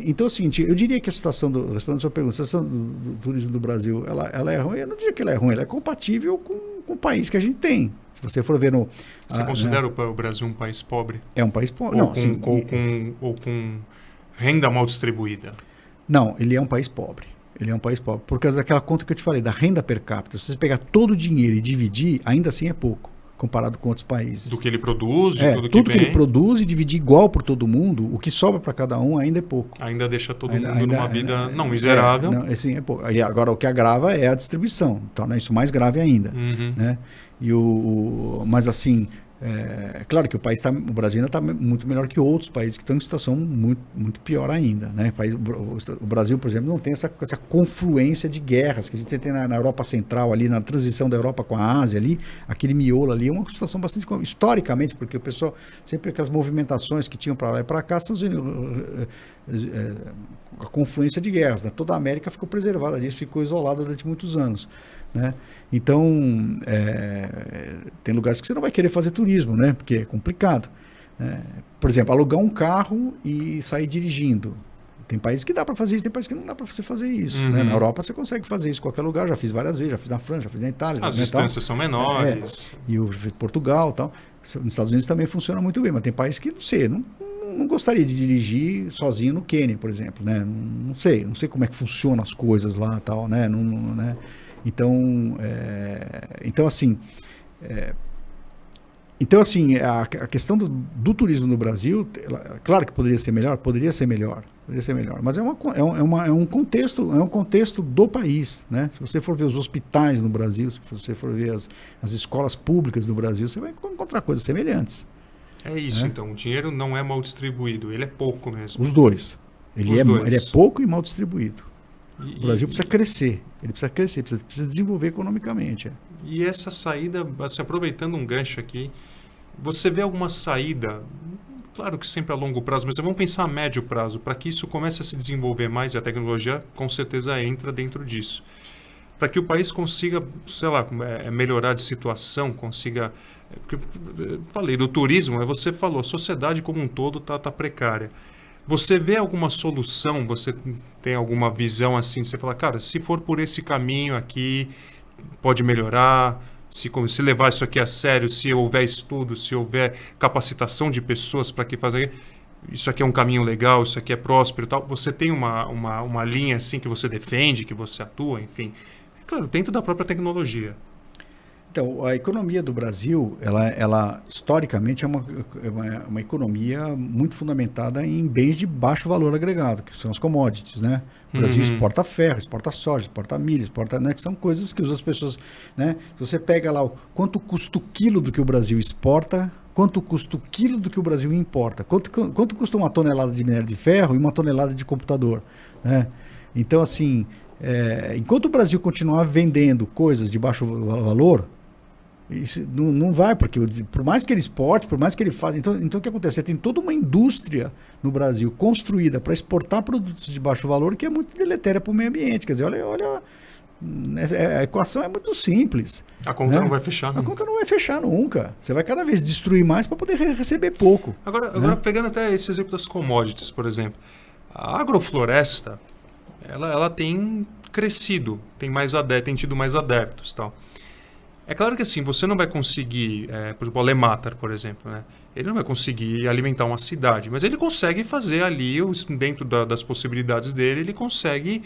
Então, assim, eu diria que a situação respondendo a sua pergunta, a situação do turismo do Brasil, ela é ruim. Eu não diria que ela é ruim, ela é compatível com o país que a gente tem. Se você for ver no. Você considera o Brasil um país pobre? É um país pobre. Ou com renda mal distribuída? Não, ele é um país pobre. Ele é um país pobre. Por causa daquela conta que eu te falei, da renda per capita. Se você pegar todo o dinheiro e dividir, ainda assim é pouco, comparado com outros países. Do que ele produz, de tudo que ele produz e dividir igual por todo mundo, o que sobra para cada um ainda é pouco. Ainda deixa todo mundo numa vida miserável. É pouco. E agora, o que agrava é a distribuição. Então, isso mais grave ainda. Né? Mas assim, claro que o Brasil ainda está muito melhor que outros países que estão em situação muito, muito pior ainda. Né? O Brasil, por exemplo, não tem essa confluência de guerras que a gente tem na Europa Central, ali na transição da Europa com a Ásia, ali, aquele miolo ali, é uma situação bastante... Historicamente, porque o pessoal, sempre aquelas movimentações que tinham para lá e para cá, são a confluência de guerras. Né? Toda a América ficou preservada disso, ficou isolada durante muitos anos. Né? Então, tem lugares que você não vai querer fazer turismo, né? Porque é complicado. Né? Por exemplo, alugar um carro e sair dirigindo. Tem países que dá para fazer isso, tem países que não dá para você fazer isso. Né? Na Europa você consegue fazer isso em qualquer lugar, já fiz várias vezes, já fiz na França, já fiz na Itália. As distâncias são menores. E eu fiz Portugal e tal. Nos Estados Unidos também funciona muito bem, mas tem países que, não sei, não gostaria de dirigir sozinho no Quênia, por exemplo. Né? Não sei como é que funcionam as coisas lá e tal, né? Então, assim, Então, assim, a questão do turismo no Brasil, claro que poderia ser melhor, mas é um contexto do país, né? Se você for ver os hospitais no Brasil, se você for ver as escolas públicas no Brasil, você vai encontrar coisas semelhantes. É isso, então. O dinheiro não é mal distribuído, ele é pouco mesmo. Os dois. Ele é pouco e mal distribuído. O Brasil precisa crescer. Ele precisa crescer, precisa desenvolver economicamente. E essa saída, assim, aproveitando um gancho aqui, você vê alguma saída, claro que sempre a longo prazo, mas vamos pensar a médio prazo, para que isso comece a se desenvolver mais, e a tecnologia com certeza entra dentro disso. Para que o país consiga, sei lá, melhorar de situação, consiga... Porque eu falei do turismo, você falou, a sociedade como um todo está precária. Você vê alguma solução, você tem alguma visão assim, você fala, cara, se for por esse caminho aqui, pode melhorar, se levar isso aqui a sério, se houver estudo, se houver capacitação de pessoas para que fazer, isso aqui é um caminho legal, isso aqui é próspero e tal. Você tem uma linha assim que você defende, que você atua, enfim. Claro, dentro da própria tecnologia. Então, a economia do Brasil, ela historicamente é uma economia muito fundamentada em bens de baixo valor agregado, que são as commodities, né? O Brasil exporta ferro, exporta soja, exporta milho, exporta, né? Que são coisas que as pessoas, né? Se você pega lá quanto custa o quilo do que o Brasil exporta, quanto custa o quilo do que o Brasil importa, quanto custa uma tonelada de minério de ferro e uma tonelada de computador, né? Então, assim, enquanto o Brasil continuar vendendo coisas de baixo valor, isso não vai, porque por mais que ele exporte, por mais que ele faça... Então o que acontece? Você tem toda uma indústria no Brasil construída para exportar produtos de baixo valor que é muito deletéria para o meio ambiente. Quer dizer, olha, a equação é muito simples. A conta não vai fechar nunca. A conta não vai fechar nunca. Você vai cada vez destruir mais para poder receber pouco. Agora pegando até esse exemplo das commodities, por exemplo. A agrofloresta, ela tem crescido, tem tido mais adeptos e tal. É claro que assim, você não vai conseguir, por exemplo, o Lematar, por exemplo, né? Ele não vai conseguir alimentar uma cidade, mas ele consegue fazer ali, dentro das possibilidades dele, ele consegue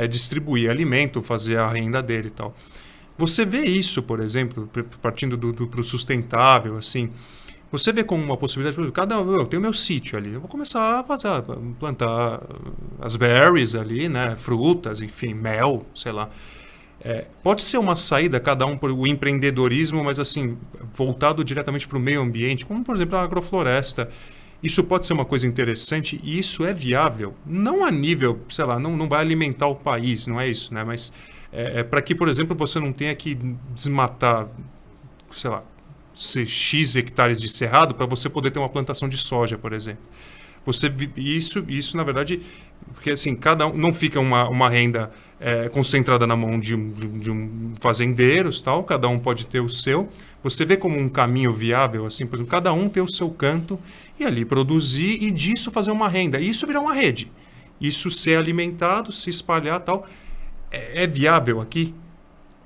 distribuir alimento, fazer a renda dele e tal. Você vê isso, por exemplo, partindo para o sustentável, assim, você vê como uma possibilidade, por exemplo, eu tenho meu sítio ali, eu vou começar a plantar as berries ali, né? Frutas, enfim, mel, sei lá. Pode ser uma saída, cada um, o empreendedorismo, mas assim, voltado diretamente para o meio ambiente, como por exemplo a agrofloresta. Isso pode ser uma coisa interessante e isso é viável. Não a nível, sei lá, não vai alimentar o país, não é isso, né? Mas para que, por exemplo, você não tenha que desmatar, sei lá, X hectares de cerrado para você poder ter uma plantação de soja, por exemplo. Isso na verdade, porque assim, cada um não fica uma renda concentrada na mão de um fazendeiros, tal, cada um pode ter o seu. Você vê como um caminho viável, assim, por exemplo, cada um ter o seu canto e ali produzir e disso fazer uma renda. E isso virar uma rede. Isso ser alimentado, se espalhar, tal. É viável aqui?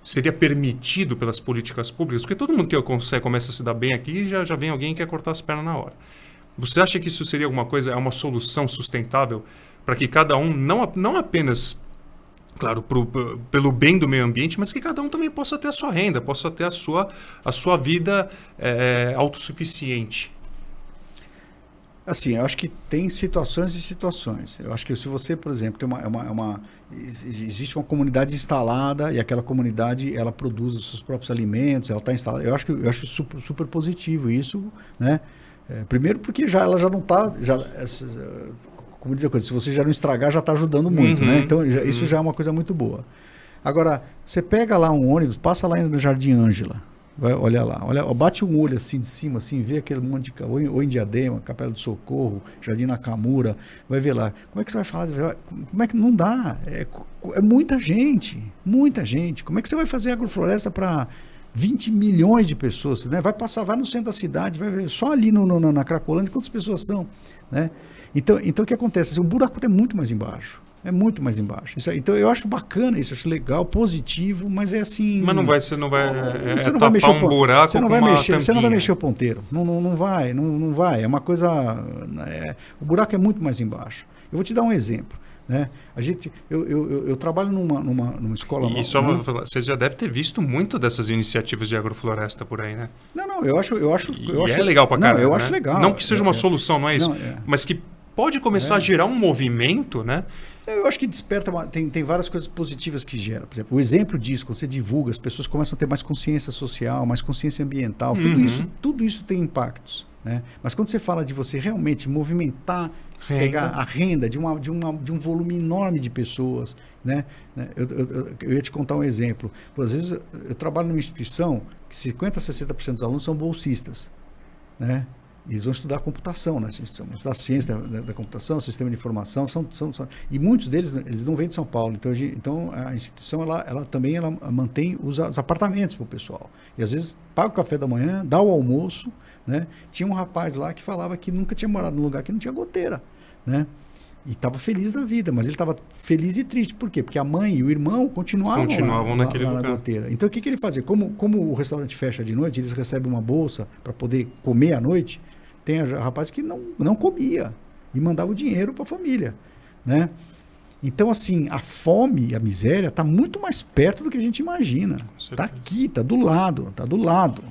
Seria permitido pelas políticas públicas? Porque todo mundo que começa a se dar bem aqui, já vem alguém que quer cortar as pernas na hora. Você acha que isso seria alguma coisa, uma solução sustentável para que cada um, não apenas, claro, pelo bem do meio ambiente, mas que cada um também possa ter a sua renda, possa ter a sua vida autossuficiente? Assim, eu acho que tem situações e situações. Eu acho que se você, por exemplo, tem existe uma comunidade instalada e aquela comunidade ela produz os seus próprios alimentos, ela está instalada. Eu acho super, super positivo isso, né? Primeiro porque ela já não está, como dizer a coisa, se você já não estragar, já está ajudando muito, né? Então isso já é uma coisa muito boa. Agora, você pega lá um ônibus, passa lá no Jardim Ângela, vai olhar lá, bate um olho assim de cima, assim, vê aquele monte de... Ou em Diadema, Capela do Socorro, Jardim Nakamura, vai ver lá. Como é que você vai falar? Como é que não dá? É muita gente, muita gente. Como é que você vai fazer agrofloresta para 20 milhões de pessoas, né? Vai no centro da cidade, vai ver só ali na Cracolândia quantas pessoas são, né? Então o que acontece? Assim, o buraco é muito mais embaixo. É muito mais embaixo. Então eu acho bacana isso, acho legal, positivo, mas é assim... Mas você não vai tapar mexer um buraco você não com vai uma mexer, tampinha. Você não vai mexer o ponteiro. Não vai. É uma coisa... o buraco é muito mais embaixo. Eu vou te dar um exemplo. Né? Eu trabalho numa escola... E só você já deve ter visto muito dessas iniciativas de agrofloresta por aí, né? Não, eu acho é legal pra caramba, eu acho né? legal. Não que seja uma solução, não é isso. Não, mas que pode começar a gerar um movimento, né? Eu acho que desperta, tem várias coisas positivas que gera. Por exemplo, o exemplo disso, quando você divulga, as pessoas começam a ter mais consciência social, mais consciência ambiental. Tudo isso tem impactos. Né? Mas quando você fala de você realmente movimentar, pegar a renda de um volume enorme de pessoas, né? Eu ia te contar um exemplo. Às vezes eu trabalho numa instituição que 50% a 60% dos alunos são bolsistas. Né? E eles vão estudar computação, né? Vão estudar ciência da computação, sistema de informação, e muitos deles eles não vêm de São Paulo. Então a instituição ela também mantém os apartamentos para o pessoal. E às vezes paga o café da manhã, dá o almoço. Né? Tinha um rapaz lá que falava que nunca tinha morado num lugar que não tinha goteira. Né? E estava feliz da vida, mas ele estava feliz e triste. Por quê? Porque a mãe e o irmão continuavam naquele lá lugar. na goteira. Então o que ele fazia? Como o restaurante fecha de noite, eles recebem uma bolsa para poder comer à noite. Tem rapaz que não comia e mandava o dinheiro para a família. Né? Então, assim, a fome, a miséria está muito mais perto do que a gente imagina. Está aqui, está do lado.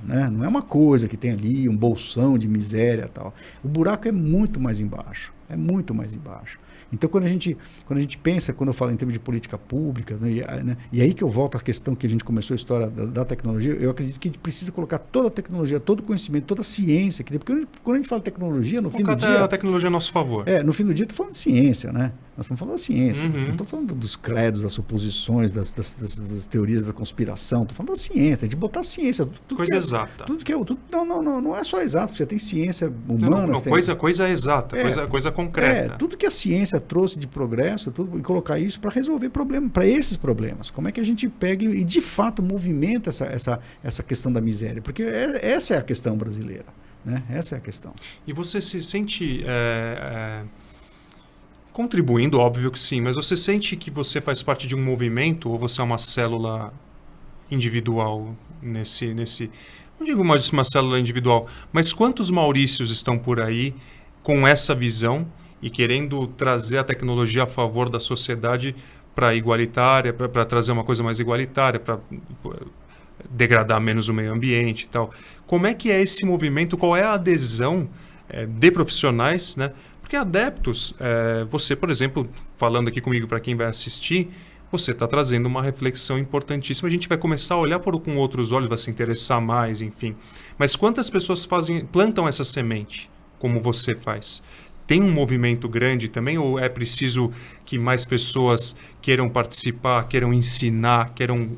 Né? Não é uma coisa que tem ali, um bolsão de miséria e tal. O buraco é muito mais embaixo. Então, quando a gente pensa, quando eu falo em termos de política pública, né, e aí que eu volto à questão que a gente começou a história da tecnologia, eu acredito que a gente precisa colocar toda a tecnologia, todo o conhecimento, toda a ciência, porque quando a gente fala de tecnologia, no fim do dia... a tecnologia a nosso favor. No fim do dia, eu estou falando de ciência, né? Nós estamos falando da ciência. Não estou falando dos credos, das suposições, das teorias da conspiração. Estou falando da ciência, de botar ciência. Coisa exata. Não é só exato. Você tem ciência humana. Coisa exata, coisa concreta. Tudo que a ciência trouxe de progresso, e colocar isso para resolver problemas, para esses problemas. Como é que a gente pega e de fato movimenta essa questão da miséria? Porque essa é a questão brasileira. Né? Essa é a questão. E você se sente... contribuindo, óbvio que sim, mas você sente que você faz parte de um movimento ou você é uma célula individual nesse não digo mais uma célula individual, mas quantos Maurícios estão por aí com essa visão e querendo trazer a tecnologia a favor da sociedade para igualitária, para trazer uma coisa mais igualitária, para degradar menos o meio ambiente e tal. Como é que é esse movimento? Qual é a adesão de profissionais, né? Porque adeptos, você, por exemplo, falando aqui comigo para quem vai assistir, você está trazendo uma reflexão importantíssima. A gente vai começar a olhar com outros olhos, vai se interessar mais, enfim. Mas quantas pessoas plantam essa semente, como você faz? Tem um movimento grande também ou é preciso que mais pessoas queiram participar, queiram ensinar, queiram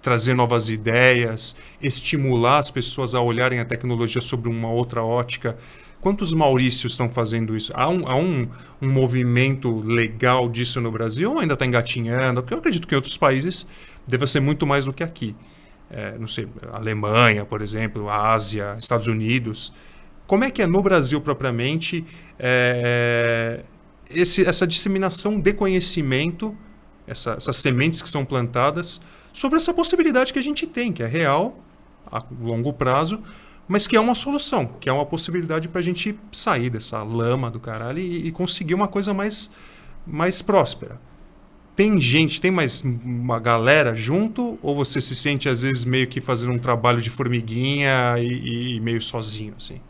trazer novas ideias, estimular as pessoas a olharem a tecnologia sobre uma outra ótica? Quantos Maurícios estão fazendo isso? Há um movimento legal disso no Brasil ou ainda está engatinhando? Porque eu acredito que em outros países deva ser muito mais do que aqui. Não sei, Alemanha, por exemplo, a Ásia, Estados Unidos. Como é que é no Brasil propriamente essa disseminação de conhecimento, essas sementes que são plantadas sobre essa possibilidade que a gente tem, que é real, a longo prazo, mas que é uma solução, que é uma possibilidade para a gente sair dessa lama do caralho e conseguir uma coisa mais próspera. Tem gente, tem mais uma galera junto, ou você se sente às vezes meio que fazendo um trabalho de formiguinha e meio sozinho, assim?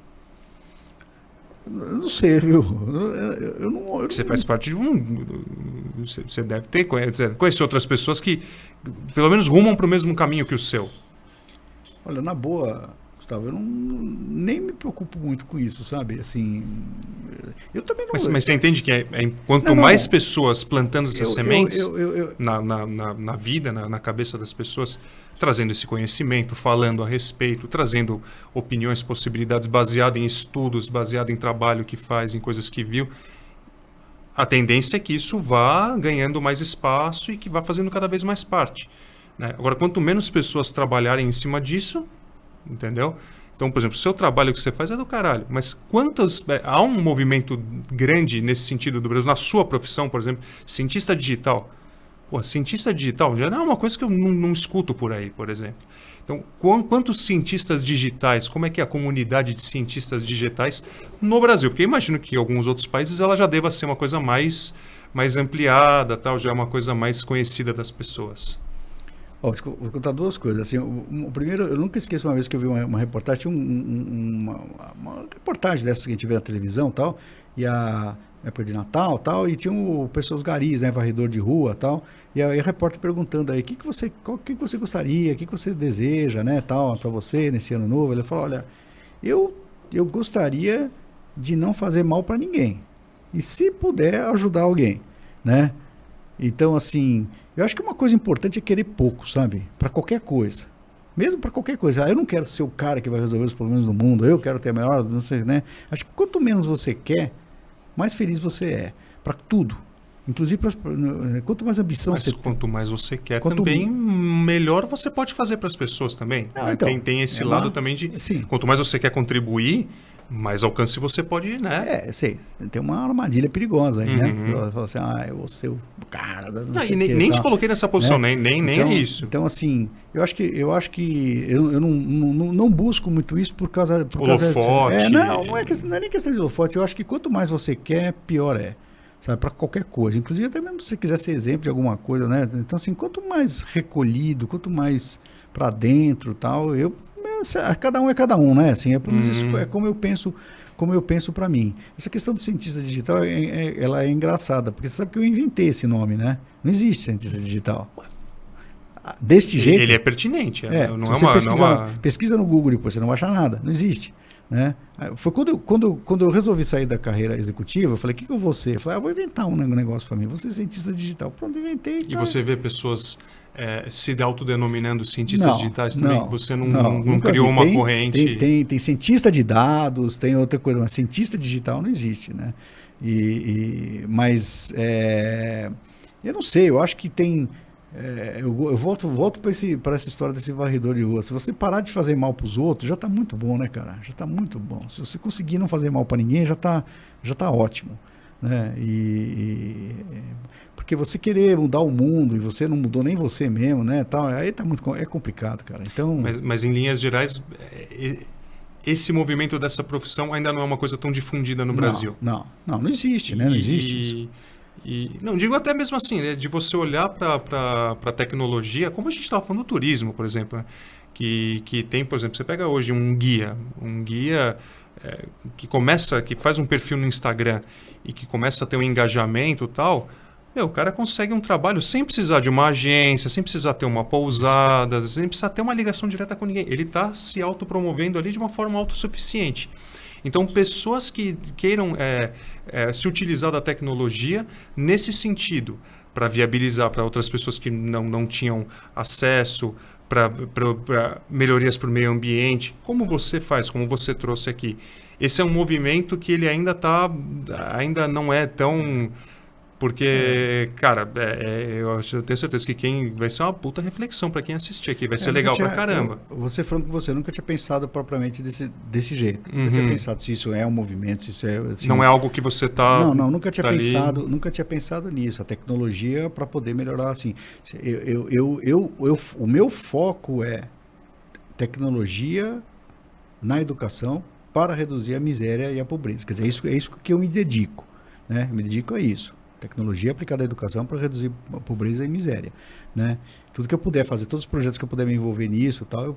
Eu não sei, viu? Você faz parte de Você deve conhecer outras pessoas que pelo menos rumam para o mesmo caminho que o seu. Olha, na boa, Gustavo, eu nem me preocupo muito com isso, sabe? Assim, eu também não... Mas você entende que quanto mais pessoas plantando essas sementes na vida, na cabeça das pessoas, trazendo esse conhecimento, falando a respeito, trazendo opiniões, possibilidades baseado em estudos, baseado em trabalho que faz, em coisas que viu, a tendência é que isso vá ganhando mais espaço e que vá fazendo cada vez mais parte. Né? Agora, quanto menos pessoas trabalharem em cima disso, entendeu? Então, por exemplo, o seu trabalho que você faz é do caralho, mas há um movimento grande nesse sentido do Brasil, na sua profissão, por exemplo, cientista digital. Pô, cientista digital já não é uma coisa que eu não escuto por aí, por exemplo. Então, quantos cientistas digitais, como é que é a comunidade de cientistas digitais no Brasil? Porque eu imagino que em alguns outros países ela já deva ser uma coisa mais mais ampliada, tal, já é uma coisa mais conhecida das pessoas? Ó, vou contar duas coisas. Assim, o primeiro, eu nunca esqueço uma vez que eu vi uma reportagem, tinha uma reportagem dessa que a gente vê na televisão, tal, e a época de Natal, tal, e tinha pessoas garis, né, varredor de rua, tal, e aí a repórter perguntando aí, o que você gostaria, o que você deseja, né, tal, para você nesse ano novo. Ele falou, olha, eu gostaria de não fazer mal para ninguém, e se puder ajudar alguém, né? Então, assim, eu acho que uma coisa importante é querer pouco, sabe? Para qualquer coisa. Mesmo para qualquer coisa. Eu não quero ser o cara que vai resolver os problemas do mundo. Eu quero ter a melhor, não sei, né? Acho que quanto menos você quer, mais feliz você é. Para tudo. Inclusive, quanto mais ambição Mas você quanto mais você quer também, melhor você pode fazer para as pessoas também. Ah, então, tem esse lado também de... Sim. Quanto mais você quer contribuir, mais alcance você pode, né? Sei. Tem uma armadilha perigosa aí, né? Você fala assim, eu vou ser o cara da não sei nem te coloquei nessa posição, né? nem então, é isso. Então, assim, eu acho que eu não busco muito isso por causa... Holofote. Não é nem questão de holofote. Eu acho que quanto mais você quer, pior é. Sabe, para qualquer coisa. Inclusive, até mesmo se você quiser ser exemplo de alguma coisa, né? Então, assim, quanto mais recolhido, quanto mais para dentro, tal, cada um é cada um, né? Assim, pelo menos isso é como eu penso para mim. Essa questão do cientista digital, ela é engraçada, porque você sabe que eu inventei esse nome, né? Não existe cientista digital. Deste jeito... Ele é pertinente. Não se é você uma... pesquisa no Google depois, você não vai achar nada. Não existe. Né? Foi quando eu resolvi sair da carreira executiva, eu falei, o que eu vou ser? Eu falei, vou inventar um negócio para mim, vou ser cientista digital. Pronto, inventei. E você vê pessoas se autodenominando cientistas digitais também? Você não criou uma corrente? Tem cientista de dados, tem outra coisa, mas cientista digital não existe, né? Mas eu não sei, eu acho que tem... eu volto para essa história desse varredor de rua. Se você parar de fazer mal para os outros, já está muito bom, né, cara? Já está muito bom. Se você conseguir não fazer mal para ninguém, já tá ótimo, né? Porque você querer mudar o mundo e você não mudou nem você mesmo, né? Tal, aí é complicado, cara. Então, mas em linhas gerais, esse movimento dessa profissão ainda não é uma coisa tão difundida no Brasil. Não existe, né? Não existe isso. Não, digo até mesmo assim, né, de você olhar para a tecnologia, como a gente estava falando do turismo, por exemplo, né, que tem, por exemplo, você pega hoje um guia que faz um perfil no Instagram e que começa a ter um engajamento e tal, o cara consegue um trabalho sem precisar de uma agência, sem precisar ter uma pousada, sem precisar ter uma ligação direta com ninguém. Ele está se autopromovendo ali de uma forma autossuficiente. Então, pessoas que queiram se utilizar da tecnologia nesse sentido, para viabilizar para outras pessoas que não tinham acesso, para melhorias para o meio ambiente, como você faz, como você trouxe aqui. Esse é um movimento que ele ainda não é tão... Porque, cara, eu tenho certeza que vai ser uma puta reflexão para quem assistir aqui. Vai ser legal pra caramba. Vou ser franco com você, eu nunca tinha pensado propriamente desse jeito. Nunca tinha pensado se isso é um movimento, se isso é... Assim, não é algo que você tá... Não, nunca tinha pensado nisso. A tecnologia para poder melhorar, assim... O meu foco é tecnologia na educação para reduzir a miséria e a pobreza. Quer dizer, é isso que eu me dedico, né? Eu me dedico a isso. Tecnologia aplicada à educação para reduzir a pobreza e miséria, né? Tudo que eu puder fazer, todos os projetos que eu puder me envolver nisso, tal, eu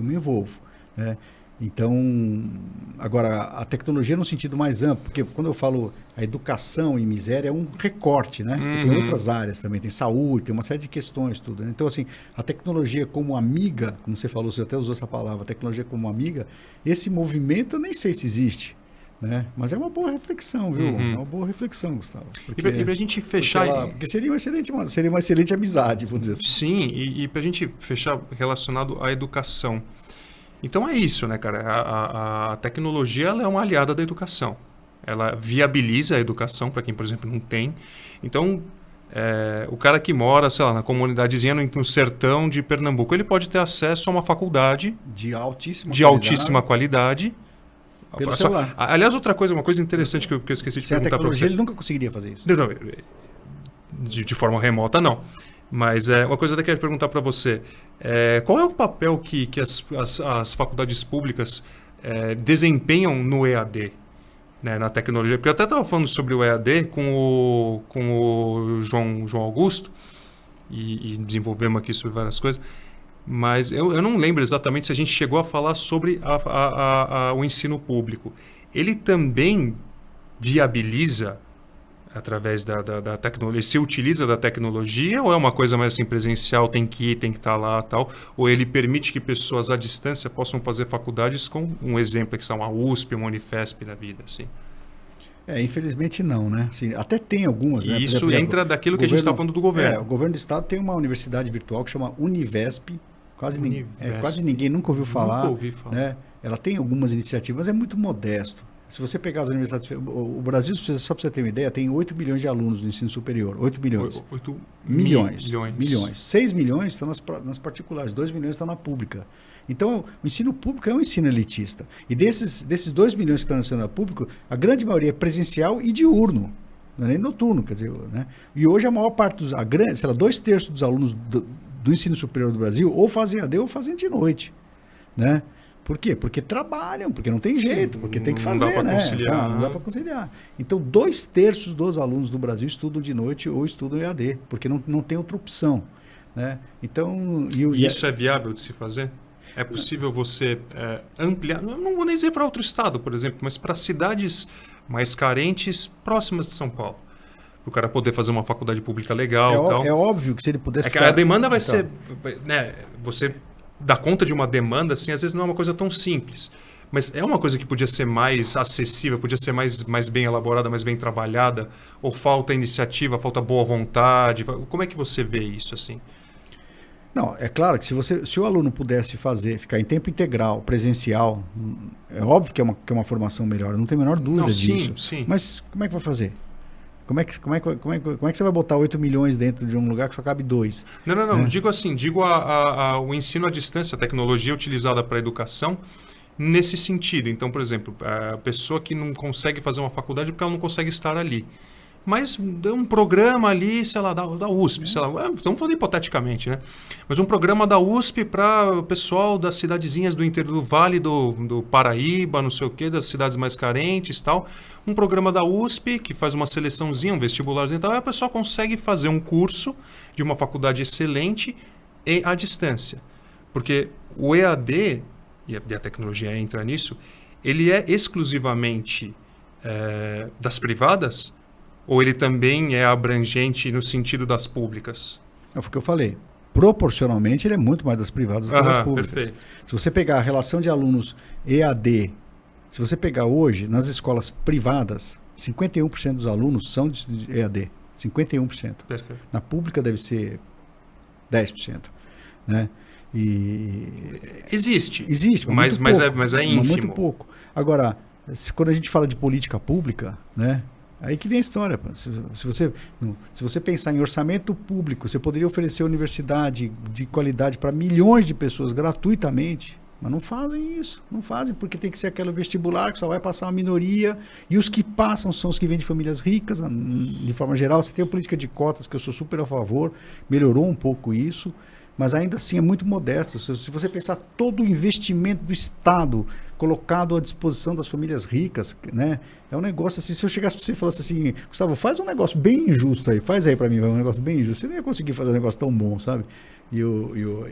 me envolvo, né? Então, agora, a tecnologia no sentido mais amplo, porque quando eu falo a educação e miséria é um recorte, né? Tem outras áreas também, tem saúde, tem uma série de questões, tudo, né? Então, assim, a tecnologia como amiga, como você falou, você até usou essa palavra, tecnologia como amiga, esse movimento eu nem sei se existe, né? Mas é uma boa reflexão, viu? É uma boa reflexão, Gustavo. Porque, e para a gente fechar... Porque seria uma excelente amizade, vamos dizer assim. Sim, e para a gente fechar relacionado à educação. Então é isso, né, cara? A tecnologia ela é uma aliada da educação. Ela viabiliza a educação para quem, por exemplo, não tem. Então, o cara que mora, sei lá, na comunidadezinha no sertão de Pernambuco, ele pode ter acesso a uma faculdade de altíssima qualidade pelo celular. Aliás, uma coisa interessante que eu esqueci de perguntar para você. Ele nunca conseguiria fazer isso. Não, de forma remota, não. Mas uma coisa que eu quero perguntar para você. Qual é o papel que as faculdades públicas desempenham no EAD? né, na tecnologia. Porque eu até estava falando sobre o EAD com o João Augusto e desenvolvemos aqui sobre várias coisas. Mas eu não lembro exatamente se a gente chegou a falar sobre o ensino público. Ele também viabiliza através da tecnologia, se utiliza da tecnologia, ou é uma coisa mais assim presencial, tem que ir, tem que estar lá, tal, ou ele permite que pessoas à distância possam fazer faculdades, com um exemplo que são a USP, uma Unifesp da vida, assim. Infelizmente não, né? Assim, até tem algumas, né? E isso exemplo, entra daquilo que a gente está falando do governo. O governo do estado tem uma universidade virtual que chama Univesp, quase ninguém nunca ouviu falar. Nunca ouvi falar. Né? Ela tem algumas iniciativas, mas é muito modesto. Se você pegar as universidades... O Brasil, só para você ter uma ideia, tem 8 milhões de alunos no ensino superior. 8 milhões. 8 milhões. 6 milhões estão nas particulares, 2 milhões estão na pública. Então, o ensino público é um ensino elitista. E desses 2 milhões que estão no ensino público, a grande maioria é presencial e diurno. Não é nem noturno, quer dizer... Né? E hoje a maior parte dos... 2/3 dos alunos do ensino superior do Brasil ou fazem AD ou fazem de noite. Né? Por quê? Porque trabalham, porque não tem jeito, porque tem que fazer, não dá pra né? conciliar. Não dá para conciliar. Então, 2/3 dos alunos do Brasil estudam de noite ou estudam EAD, porque não tem outra opção. Né? Então, isso é viável de se fazer? É possível você ampliar, não vou nem dizer para outro estado, por exemplo, mas para cidades mais carentes, próximas de São Paulo. Para o cara poder fazer uma faculdade pública legal. É óbvio que se ele pudesse... Que a demanda vai ser... Né, você... dar conta de uma demanda, assim, às vezes não é uma coisa tão simples. Mas é uma coisa que podia ser mais acessível, podia ser mais bem elaborada, mais bem trabalhada? Ou falta iniciativa, falta boa vontade? Como é que você vê isso, assim? Não, é claro que se o aluno pudesse ficar em tempo integral, presencial, é óbvio que é uma formação melhor, eu não tenho a menor dúvida disso. Sim. Mas como é que vai fazer? Como é que você vai botar 8 milhões dentro de um lugar que só cabe 2? Não. Digo assim, o ensino à distância, a tecnologia utilizada para a educação, nesse sentido. Então, por exemplo, a pessoa que não consegue fazer uma faculdade porque ela não consegue estar ali. Mas um programa ali, sei lá, da USP, sei lá, estamos falando hipoteticamente, né? Mas um programa da USP para o pessoal das cidadezinhas do interior do Vale do Paraíba, não sei o quê, das cidades mais carentes e tal. Um programa da USP que faz uma seleçãozinha, um vestibularzinho e tal, aí a pessoa consegue fazer um curso de uma faculdade excelente e à distância. Porque o EAD, e a tecnologia entra nisso, ele é exclusivamente das privadas? Ou ele também é abrangente no sentido das públicas? É o que eu falei. Proporcionalmente, ele é muito mais das privadas do que das públicas. Perfeito. Se você pegar a relação de alunos EAD, se você pegar hoje, nas escolas privadas, 51% dos alunos são de EAD. 51%. Perfeito. Na pública deve ser 10%. Né? Existe, mas é ínfimo. Muito pouco. Agora, quando a gente fala de política pública, né? Aí que vem a história. Se você pensar em orçamento público, você poderia oferecer universidade de qualidade para milhões de pessoas gratuitamente, mas não fazem isso. Não fazem porque tem que ser aquele vestibular que só vai passar uma minoria, e os que passam são os que vêm de famílias ricas, de forma geral. Você tem a política de cotas, que eu sou super a favor, melhorou um pouco isso, mas ainda assim é muito modesto. Se você pensar todo o investimento do Estado colocado à disposição das famílias ricas, né? É um negócio assim, se eu chegasse para você e falasse assim, Gustavo, faz um negócio bem injusto aí, faz aí para mim, um negócio bem injusto, você não ia conseguir fazer um negócio tão bom, sabe?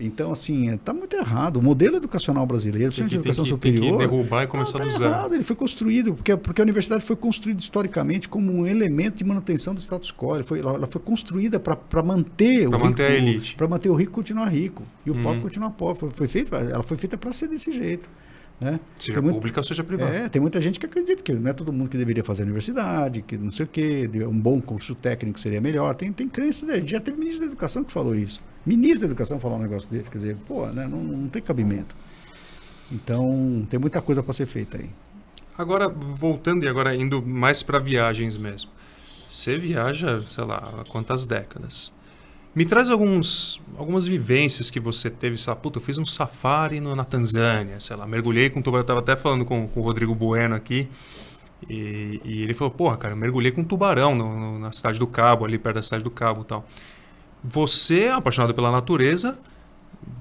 Então, assim, está muito errado. O modelo educacional brasileiro, principalmente a educação superior... Tem que derrubar e começar do zero. Errado. Ele foi construído, porque a universidade foi construída historicamente como um elemento de manutenção do status quo. Ela foi construída para manter o rico, manter a elite. Para manter o rico continuar rico e o pobre continuar pobre. Ela foi feita para ser desse jeito. Né? Seja pública ou seja privada. Tem muita gente que acredita que não é todo mundo que deveria fazer universidade, que não sei o quê, um bom curso técnico seria melhor. Tem crenças, já teve ministro da Educação que falou isso. Ministro da Educação falou um negócio desse, quer dizer, né, não tem cabimento. Então, tem muita coisa para ser feita aí. Agora, voltando e agora indo mais para viagens mesmo. Você viaja, sei lá, há quantas décadas? Me traz algumas vivências que você teve, sei lá, eu fiz um safari na Tanzânia, sei lá, mergulhei com tubarão, eu estava até falando com o Rodrigo Bueno aqui, e ele falou, cara, eu mergulhei com tubarão na Cidade do Cabo, ali perto da Cidade do Cabo e tal. Você é apaixonado pela natureza,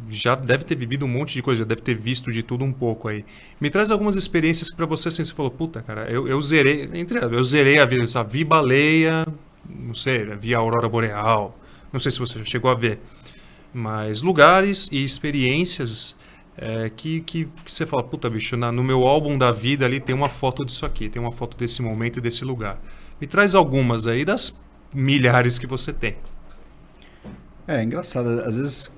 já deve ter vivido um monte de coisa, já deve ter visto de tudo um pouco aí. Me traz algumas experiências que pra você, assim, você falou, puta, cara, eu zerei, eu zerei a vida, sabe? Vi baleia, não sei, vi a aurora boreal, não sei se você já chegou a ver, mas lugares e experiências que você fala, puta, bicho, no meu álbum da vida ali tem uma foto disso aqui, tem uma foto desse momento e desse lugar. Me traz algumas aí das milhares que você tem. É engraçado, às vezes...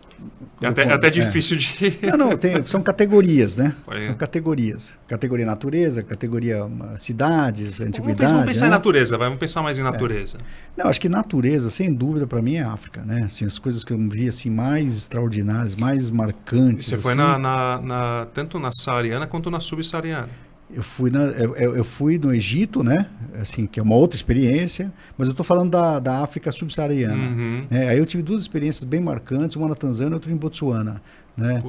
Até difícil de... Não, são categorias, né? Pode. São categorias. Categoria natureza, categoria cidades, antiguidade. Vamos pensar né? em natureza, vamos pensar mais em natureza. Não, acho que natureza, sem dúvida, para mim é África, né? Assim, as coisas que eu vi assim, mais extraordinárias, mais marcantes. Você assim, foi tanto na saariana quanto na subsaariana. Eu fui no Egito, né? Assim, que é uma outra experiência, mas eu estou falando da África subsaariana. Uhum. Aí eu tive duas experiências bem marcantes, uma na Tanzânia e outra em Botsuana. Né?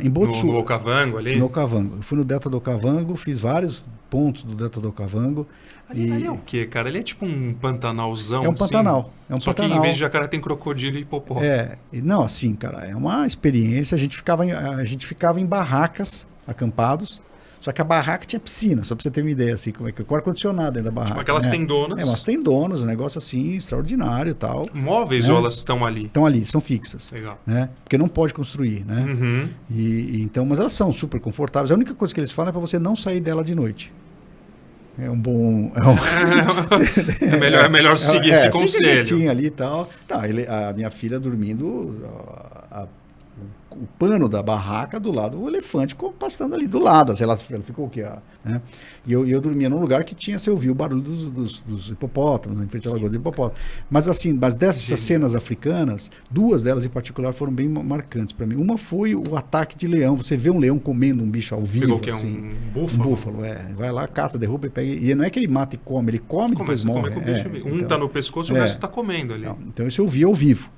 Em No Okavango ali? No Okavango. Eu fui no Delta do Okavango, fiz vários pontos do Delta do Okavango. Ali é o quê, cara? Ele é tipo um pantanalzão. É um pantanal. É um Só pantanal. Que em vez de jacaré tem crocodilo e hipopó. Não, assim, cara, é uma experiência. A gente ficava em barracas, acampados. Só que a barraca tinha piscina, só pra você ter uma ideia, assim, como é que com ar-condicionado dentro da barraca. Tipo aquelas tendonas. Umas tendonas, um negócio assim, extraordinário e tal. Móveis ou elas estão ali? Estão ali, são fixas. Legal. Né? Porque não pode construir, né? Uhum. Então, mas elas são super confortáveis. A única coisa que eles falam é para você não sair dela de noite. É melhor seguir esse conselho. Fica ali e tal. A minha filha dormindo... o pano da barraca do lado, o elefante ficou passando ali do lado. Ela ficou o quê? Né? E eu dormia num lugar que você ouvia o barulho dos hipopótamos, em frente à lagoa dos hipopótamos. Mas assim, dessas cenas africanas, duas delas em particular foram bem marcantes para mim. Uma foi o ataque de leão. Você vê um leão comendo um bicho ao vivo. Que assim, um búfalo? Um búfalo, Vai lá, caça, derruba e pega. E não é que ele mata e come, ele come e depois morre. Com o bicho. Um tá no pescoço e o resto tá comendo ali. Então isso eu vi ao vivo.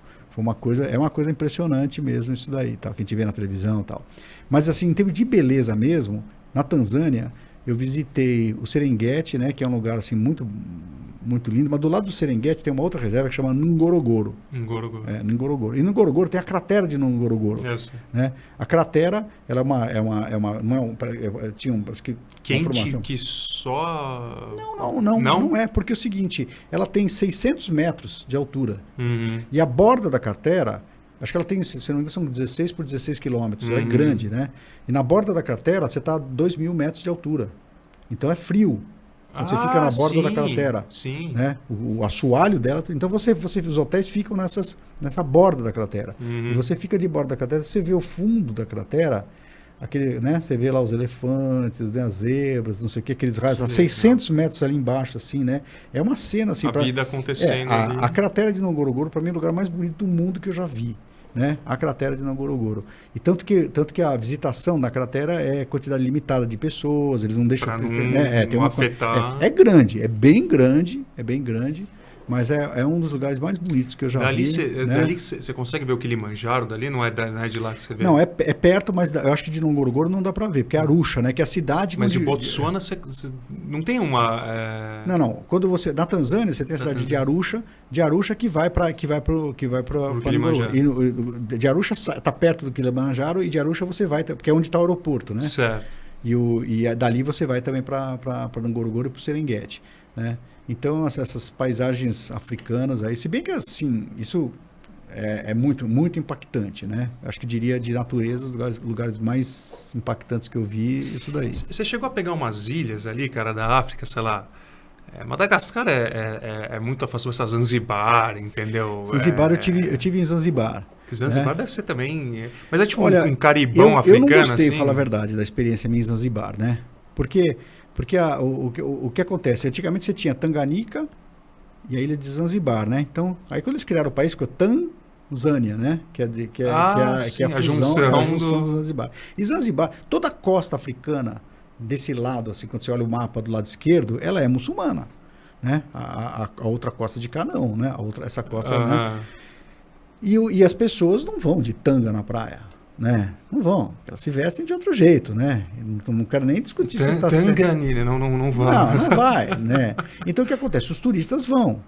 É uma coisa impressionante mesmo isso daí, tal, que a gente vê na televisão e tal. Mas assim, em termos de beleza mesmo, na Tanzânia, eu visitei o Serengeti, né, que é um lugar assim muito muito lindo, mas do lado do Serengeti tem uma outra reserva que chama Ngorongoro. Ngorongoro. Ngorongoro. E no Ngorongoro tem a cratera de Ngorongoro. Eu sei. Né? A cratera, ela tinha parece que quente que só... Não é, porque é o seguinte, ela tem 600 metros de altura. Uhum. E a borda da cratera, acho que ela tem, se não me engano, são 16 por 16 quilômetros, ela é grande, né? E na borda da cratera, você está a 2.000 metros de altura. Então é frio. Você fica na borda da cratera. Sim. Né? O assoalho dela. Então os hotéis ficam nessa borda da cratera. Uhum. E você fica de borda da cratera, você vê o fundo da cratera, né? Você vê lá os elefantes, né? As zebras, não sei o que, aqueles raios, a 600 metros ali embaixo, assim, né? É uma cena assim. Vida acontecendo ali. A cratera de Ngorongoro, para mim, é o lugar mais bonito do mundo que eu já vi. Né? A cratera de Ngorongoro. E tanto que a visitação da cratera é quantidade limitada de pessoas, eles não deixam tem uma afetar. É grande, é bem grande, mas é um dos lugares mais bonitos que eu já vi. Dali você consegue ver o Kilimanjaro dali? Não é de lá que você vê? Não, é perto, mas eu acho que de Ngorongoro não dá para ver, porque é Arusha, né? Que é a cidade... Mas de Botsuana você não tem uma... Não. Quando você... Na Tanzânia, você tem a cidade de Arusha que vai para Kilimanjaro. De Arusha está perto do Kilimanjaro e de Arusha você vai, porque é onde está o aeroporto, né? Certo. E dali você vai também para Ngorongoro e para o Serengeti, né? Então, essas paisagens africanas aí, se bem que assim, isso é muito, muito impactante, né? Acho que diria de natureza, os lugares mais impactantes que eu vi, isso daí. Você chegou a pegar umas ilhas ali, cara, da África, sei lá, Madagascar é muito fácil, essa Zanzibar, entendeu? Zanzibar eu tive em Zanzibar. Zanzibar deve ser também... Mas é tipo um caribão africano, eu não gostei, assim? Falar a verdade, da experiência minha em Zanzibar, né? Porque o que acontece? Antigamente você tinha Tanganica e a ilha de Zanzibar, né? Então, aí quando eles criaram o país, ficou Tanzânia, né? Que é a junção do Zanzibar. E Zanzibar, toda a costa africana desse lado, assim, quando você olha o mapa do lado esquerdo, ela é muçulmana, né? A outra costa de cá não, né? Essa costa, né? E as pessoas não vão de tanga na praia, né? Não vão, elas se vestem de outro jeito, né? Não quero nem discutir se está certo. Não vai. Não vai, né? Então o que acontece? Os turistas vão.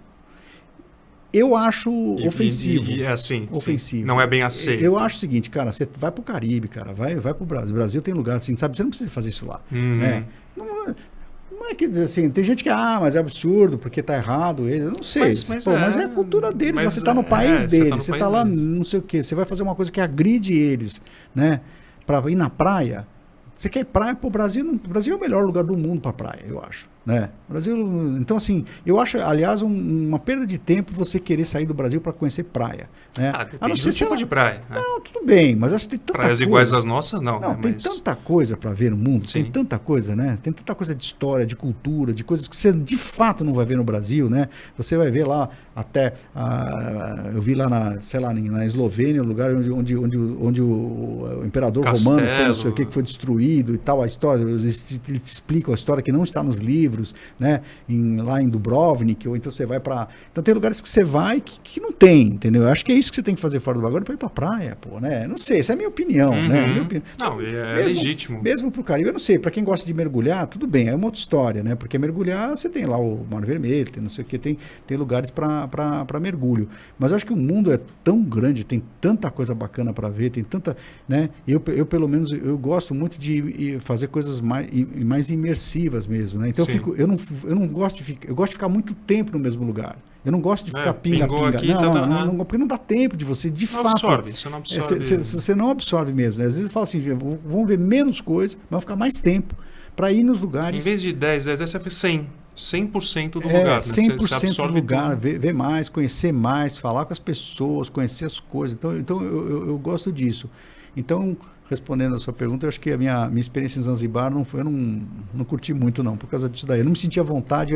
Eu acho ofensivo. E assim, ofensivo. Sim, não é bem aceito. Eu acho o seguinte, cara, você vai pro Caribe, cara, vai pro Brasil. O Brasil tem lugar assim, sabe? Você não precisa fazer isso lá. Né? Não é que assim, tem gente que, mas é absurdo, porque tá errado. Eu não sei. Mas é a cultura deles. Você tá no país deles, você tá lá, não sei o quê. Você vai fazer uma coisa que agride eles, né? Pra ir na praia. Você quer ir praia pro Brasil? O Brasil é o melhor lugar do mundo para praia, eu acho. Né? Brasil, então, assim, eu acho, aliás, uma perda de tempo você querer sair do Brasil para conhecer praia. Né? Depende do tipo de praia. Né? Não, tudo bem, mas acho que tem tanta praias coisa. Iguais às nossas, não. Não, né? tem tanta coisa para ver no mundo, tem tanta coisa, né? Tem tanta coisa de história, de cultura, de coisas que você de fato não vai ver no Brasil, né? Você vai ver lá até, eu vi lá na Eslovênia, o lugar onde o imperador Castelo. romano foi, não sei o que foi destruído e tal, a história, eles te explicam a história que não está nos livros, né? Lá em Dubrovnik, ou então você vai para... Então tem lugares que você vai que não tem, entendeu? Eu acho que é isso que você tem que fazer fora do bagulho, para ir para praia, pô, né? Não sei, essa é a minha opinião, né? Minha opinião. Não, é legítimo. Mesmo pro Caribe, eu não sei, para quem gosta de mergulhar, tudo bem, é uma outra história, né? Porque mergulhar, você tem lá o Mar Vermelho, tem não sei o que, tem lugares para mergulho. Mas eu acho que o mundo é tão grande, tem tanta coisa bacana para ver, tem tanta, né? Eu pelo menos, eu gosto muito de fazer coisas mais imersivas mesmo, né? Então eu não gosto de ficar, eu gosto de ficar muito tempo no mesmo lugar. Eu não gosto de ficar pinga-pinga. Aqui, não, porque não dá tempo de você, de fato. Você não absorve. Você não absorve mesmo. Né? Às vezes fala assim, vamos ver menos coisas, mas ficar mais tempo para ir nos lugares. Em vez de 10, você vê 100% do lugar. Né? 100% do lugar, ver mais, conhecer mais, falar com as pessoas, conhecer as coisas. Então eu gosto disso. Então, respondendo a sua pergunta, eu acho que a minha experiência em Zanzibar eu não curti muito não, por causa disso daí. Eu não me sentia à vontade,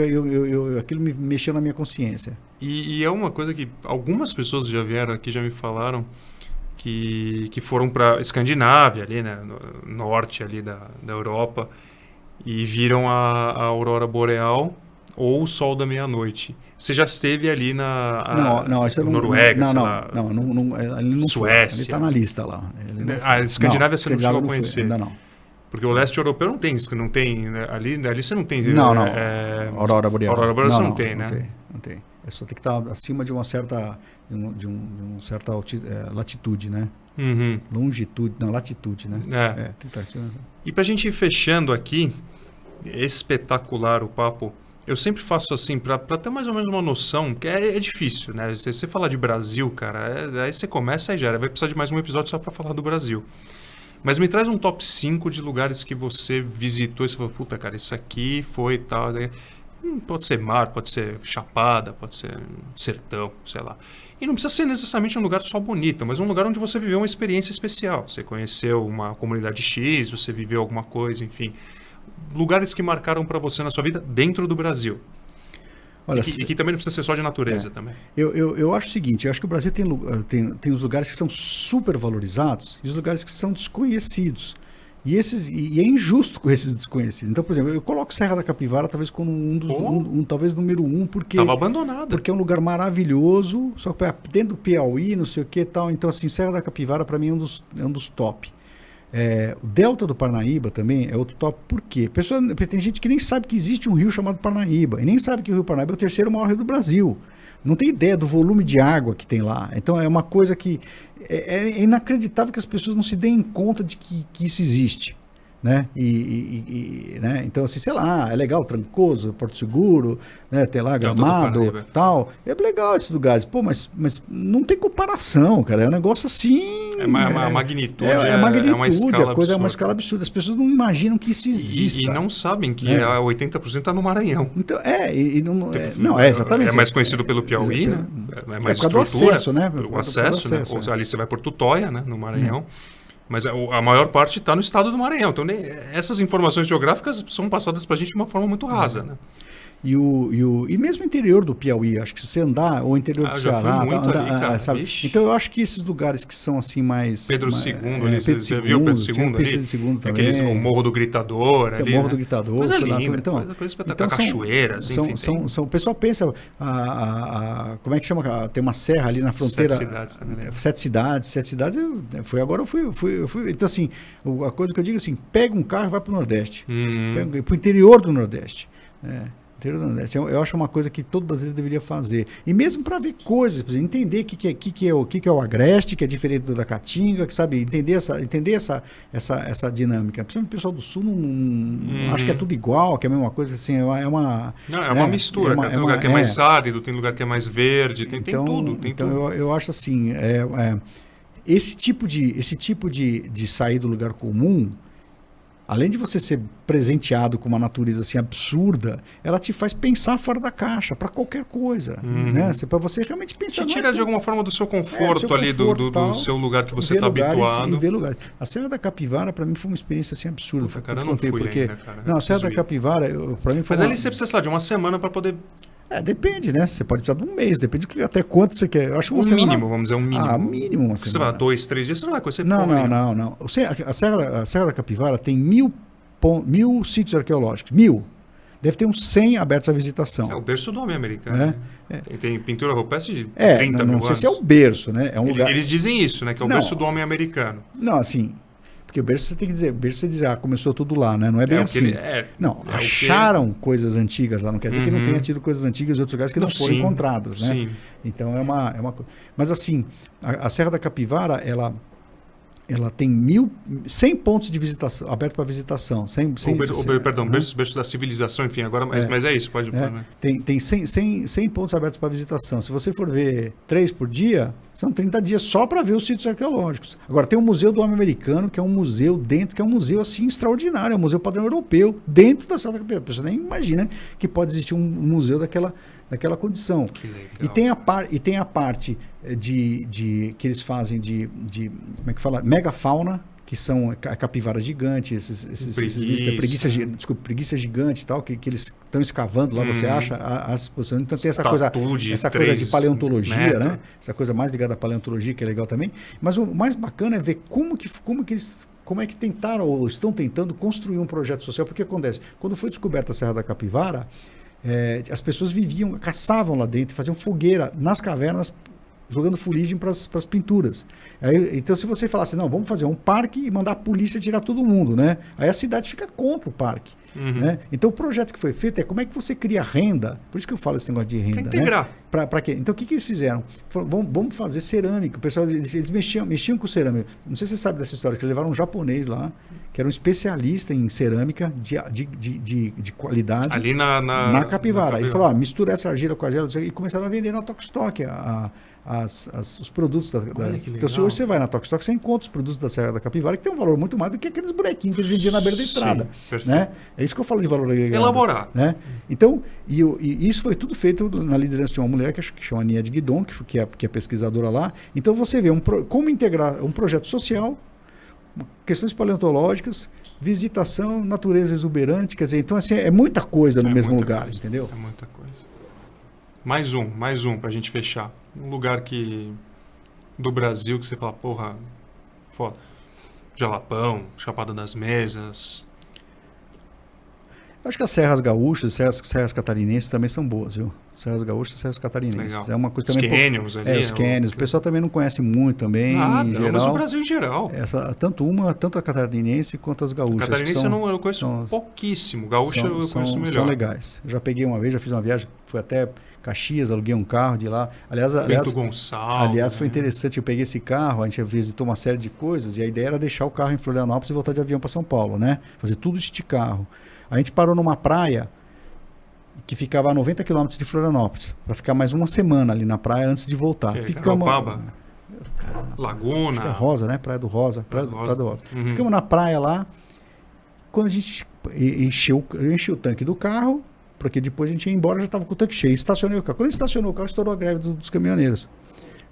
aquilo me mexeu na minha consciência. E é uma coisa que algumas pessoas já vieram aqui, já me falaram, que foram para Escandinávia, ali, né, no norte ali da Europa, e viram a aurora boreal ou o sol da meia-noite. Você já esteve ali na Noruega, Suécia? Ele está na lista lá. A Escandinávia você não chegou a conhecer? Ainda não. Porque o leste europeu não tem, né? ali você não tem. Não. Aurora boreal. Aurora boreal você não tem, né? Não tem. É só tem que estar acima de uma certa, certa latitude, né? Longitude, não, latitude, né? Tem que estar acima. E para a gente ir fechando aqui, espetacular o papo. Eu sempre faço assim, para ter mais ou menos uma noção, que é difícil, né? Você falar de Brasil, cara, aí você começa e já vai precisar de mais um episódio só para falar do Brasil. Mas me traz um top 5 de lugares que você visitou e você falou, puta, cara, isso aqui foi tal. Pode ser mar, pode ser chapada, pode ser sertão, sei lá. E não precisa ser necessariamente um lugar só bonito, mas um lugar onde você viveu uma experiência especial. Você conheceu uma comunidade X, você viveu alguma coisa, enfim. Lugares que marcaram para você na sua vida dentro do Brasil. Olha, e que também não precisa ser só de natureza também. Eu acho o seguinte, eu acho que o Brasil tem os lugares que são super valorizados e os lugares que são desconhecidos. E é injusto com esses desconhecidos. Então, por exemplo, eu coloco Serra da Capivara talvez como talvez número 1, porque... Estava abandonada. Porque é um lugar maravilhoso, só que dentro do Piauí, não sei o que e tal. Então, assim, Serra da Capivara para mim é um dos top. O Delta do Parnaíba também é outro top. Por quê? Tem gente que nem sabe que existe um rio chamado Parnaíba, e nem sabe que o rio Parnaíba é o terceiro maior rio do Brasil. Não tem ideia do volume de água que tem lá. Então é uma coisa que é inacreditável que as pessoas não se deem conta de que isso existe. Né? Né? Então, assim, sei lá, é legal, Trancoso, Porto Seguro, né? Tem lá Gramado, tal. É legal esses lugares, pô, mas não tem comparação, cara. É um negócio assim. A magnitude. É uma escala absurda. É uma escala absurda. As pessoas não imaginam que isso existe. E não sabem que 80% está no Maranhão. Então, exatamente. É mais conhecido pelo Piauí, né? É mais estrutura. Do acesso, né? O acesso, né? Ali você vai por Tutóia, né? No Maranhão. Mas a maior parte está no estado do Maranhão. Então, essas informações geográficas são passadas para a gente de uma forma muito rasa, né? E mesmo o interior do Piauí, acho que se você andar, ou interior do Ceará, sabe? Então eu acho que esses lugares que são assim mais... Pedro II, ali, você viu Pedro II ali? Pedro II também. O Morro do Gritador ali, o Morro do Gritador. Coisa linda, coisa espetacular, cachoeiras, enfim. O pessoal pensa, como é que chama? Tem uma serra ali na fronteira. 7 cidades também, né? 7 cidades. Eu fui. Então assim, a coisa que eu digo assim, pega um carro e vai para o Nordeste. Para o interior do Nordeste. Interior do Nordeste. Eu acho uma coisa que todo brasileiro deveria fazer. E mesmo para ver coisas, por exemplo, entender o que é o agreste, que é diferente do da caatinga, que sabe, entender essa dinâmica. Principalmente o pessoal do Sul não acho que é tudo igual, que é a mesma coisa, assim, Não, é uma mistura. Tem lugar que é mais árido, tem lugar que é mais verde, tem tudo. Então eu acho assim, esse tipo de sair do lugar comum, além de você ser presenteado com uma natureza assim absurda, ela te faz pensar fora da caixa para qualquer coisa, né? Para você realmente pensar. Te tira de alguma forma do seu conforto ali, do seu lugar que você está habituado. E ver lugares. A Serra da Capivara para mim foi uma experiência assim absurda. Puta, cara, eu não fui ainda, cara. Não, a Serra da Capivara para mim foi. Mas ali você precisa, sei lá, de uma semana para poder. Depende, né? Você pode precisar de um mês, depende até quanto você quer. Eu acho um mínimo, vamos dizer, um mínimo. Mínimo uma semana. Você vai 2, 3 dias, você não vai conhecer Não. A Serra da Capivara tem 1.000 sítios arqueológicos. 1.000. Deve ter uns 100 abertos à visitação. É o berço do homem americano. Né? Tem pintura rupestre de 30 mil anos. Não sei se é o berço, né? É um lugar... Eles dizem isso, né? Que é o berço do homem americano. Não, assim... Porque o berço você tem que dizer, berço você diz, começou tudo lá, né? Não é bem assim. Acharam coisas antigas lá, não quer dizer que não tenha tido coisas antigas em outros lugares que não foram encontradas, né? Sim. Então é uma coisa. Mas assim, a Serra da Capivara, ela tem 100 pontos de visitação, aberto para visitação. Berço da civilização, enfim, agora, mas é isso, pode. Tem 100 pontos abertos para visitação. Se você for ver 3 por dia, são 30 dias só para ver os sítios arqueológicos. Agora, tem o Museu do Homem Americano, que é um museu dentro, que é um museu assim extraordinário, é um museu padrão europeu, dentro da Serra da Capivara. A pessoa nem imagina que pode existir um museu daquela condição. Que legal. E tem a parte que eles fazem de como é que fala? Megafauna, que são a capivara gigante, preguiça gigante e tal, que eles estão escavando lá, você acha as exposições. Então tem essa coisa de paleontologia, né? Essa coisa mais ligada à paleontologia, que é legal também. Mas o mais bacana é ver como é que tentaram ou estão tentando construir um projeto social. Porque acontece, quando foi descoberta a Serra da Capivara, as pessoas caçavam lá dentro, faziam fogueira nas cavernas, jogando fuligem para as pinturas. Então, se você falasse, não, vamos fazer um parque e mandar a polícia tirar todo mundo, né? Aí a cidade fica contra o parque. Né? Então, o projeto que foi feito é como é que você cria renda. Por isso que eu falo esse negócio de renda. Para integrar. Né? Para quê? Então, o que eles fizeram? Falaram, vamos fazer cerâmica. O pessoal, eles mexiam com cerâmica. Não sei se você sabe dessa história, que eles levaram um japonês lá, que era um especialista em cerâmica de qualidade. Ali na Capivara. Ele falou, mistura essa argila com a gela, e começaram a vender na Tokstok os produtos Então, se hoje você vai na Tokstok, você encontra os produtos da Serra da Capivara, que tem um valor muito mais do que aqueles bonequinhos que eles vendiam na beira da estrada. Né? É isso que eu falo de valor agregado. Elaborar. Né? Então, e isso foi tudo feito na liderança de uma mulher que chama Nia de Guidon, que é pesquisadora lá. Então, você vê como integrar um projeto social, questões paleontológicas, visitação, natureza exuberante, quer dizer, então assim, é muita coisa no mesmo lugar, entendeu? É muita coisa. Mais um pra gente fechar. Um lugar do Brasil que você fala, porra, foda. Jalapão, Chapada das Mesas. Eu acho que as Serras Gaúchas, Serras Catarinenses também são boas, viu? Serras Gaúchas e Serras Catarinenses. Legal. É uma coisa também. Os cânions ali. Os cânions. O pessoal também não conhece muito também. Em geral. Mas o Brasil em geral. Tanto a catarinense quanto as gaúchas. A catarinense eu conheço pouquíssimo. Gaúcha eu conheço melhor. São legais. Eu já peguei uma vez, já fiz uma viagem, fui até Caxias, aluguei um carro de lá. Bento Gonçalves. Aliás, foi interessante. Eu peguei esse carro, a gente visitou uma série de coisas e a ideia era deixar o carro em Florianópolis e voltar de avião para São Paulo, né? Fazer tudo isso de carro. A gente parou numa praia que ficava a 90 quilômetros de Florianópolis, para ficar mais uma semana ali na praia antes de voltar. Ficamos Laguna. É Rosa, né? Praia do Rosa. Praia do Rosa. Ficamos na praia lá. Quando a gente eu enchi o tanque do carro, porque depois a gente ia embora, já estava com o tanque cheio. Estacionei o carro. Quando a gente estacionou o carro, estourou a greve dos caminhoneiros.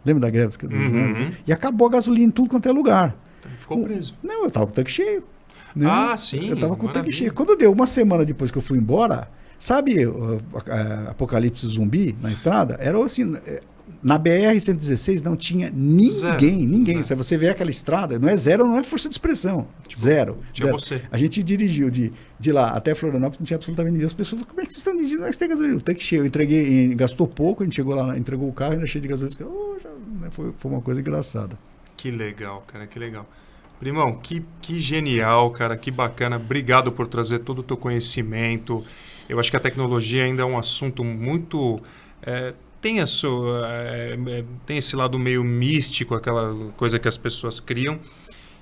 Lembra da greve dos caminhoneiros? E acabou a gasolina em tudo quanto é lugar. Ficou preso. Não, eu estava com o tanque cheio. Né? Sim. Eu estava com o tanque cheio. Quando deu uma semana depois que eu fui embora, sabe apocalipse zumbi na estrada? Era assim, na BR-116 não tinha ninguém. Se você vê aquela estrada, não é zero, não é força de expressão. Zero. Você. A gente dirigiu de lá até Florianópolis, não tinha absolutamente ninguém. As pessoas falaram, como é que vocês estão dirigindo? Nós temos gasolina. O tanque cheio. Eu entreguei, gastou pouco, a gente chegou lá, entregou o carro, ainda cheio de gasolina. Foi uma coisa engraçada. Que legal, cara, que legal. Primão, que genial, cara, que bacana. Obrigado por trazer todo o teu conhecimento. Eu acho que a tecnologia ainda é um assunto muito... tem esse lado meio místico, aquela coisa que as pessoas criam.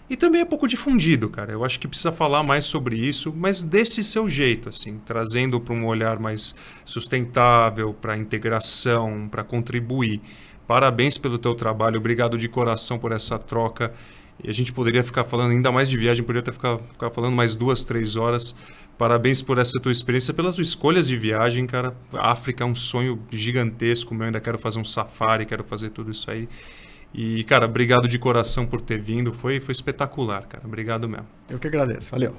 E também é pouco difundido, cara. Eu acho que precisa falar mais sobre isso, mas desse seu jeito, assim, trazendo para um olhar mais sustentável, para integração, para contribuir. Parabéns pelo teu trabalho, obrigado de coração por essa troca. E a gente poderia ficar falando ainda mais de viagem, poderia ficar falando mais 2, 3 horas. Parabéns por essa tua experiência, pelas tuas escolhas de viagem, cara. A África é um sonho gigantesco, meu. Ainda quero fazer um safari, quero fazer tudo isso aí. E, cara, obrigado de coração por ter vindo. Foi espetacular, cara. Obrigado mesmo. Eu que agradeço. Valeu.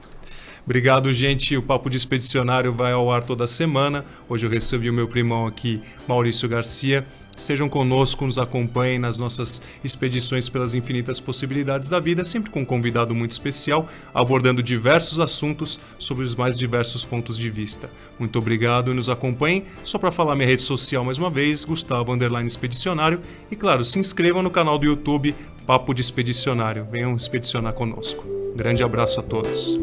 Obrigado, gente. O Papo de Expedicionário vai ao ar toda semana. Hoje eu recebi o meu primão aqui, Maurício Garcia. Estejam conosco, nos acompanhem nas nossas expedições pelas infinitas possibilidades da vida, sempre com um convidado muito especial, abordando diversos assuntos sobre os mais diversos pontos de vista. Muito obrigado e nos acompanhem. Só para falar minha rede social mais uma vez, Gustavo_Expedicionário. E claro, se inscrevam no canal do YouTube Papo de Expedicionário. Venham expedicionar conosco. Grande abraço a todos.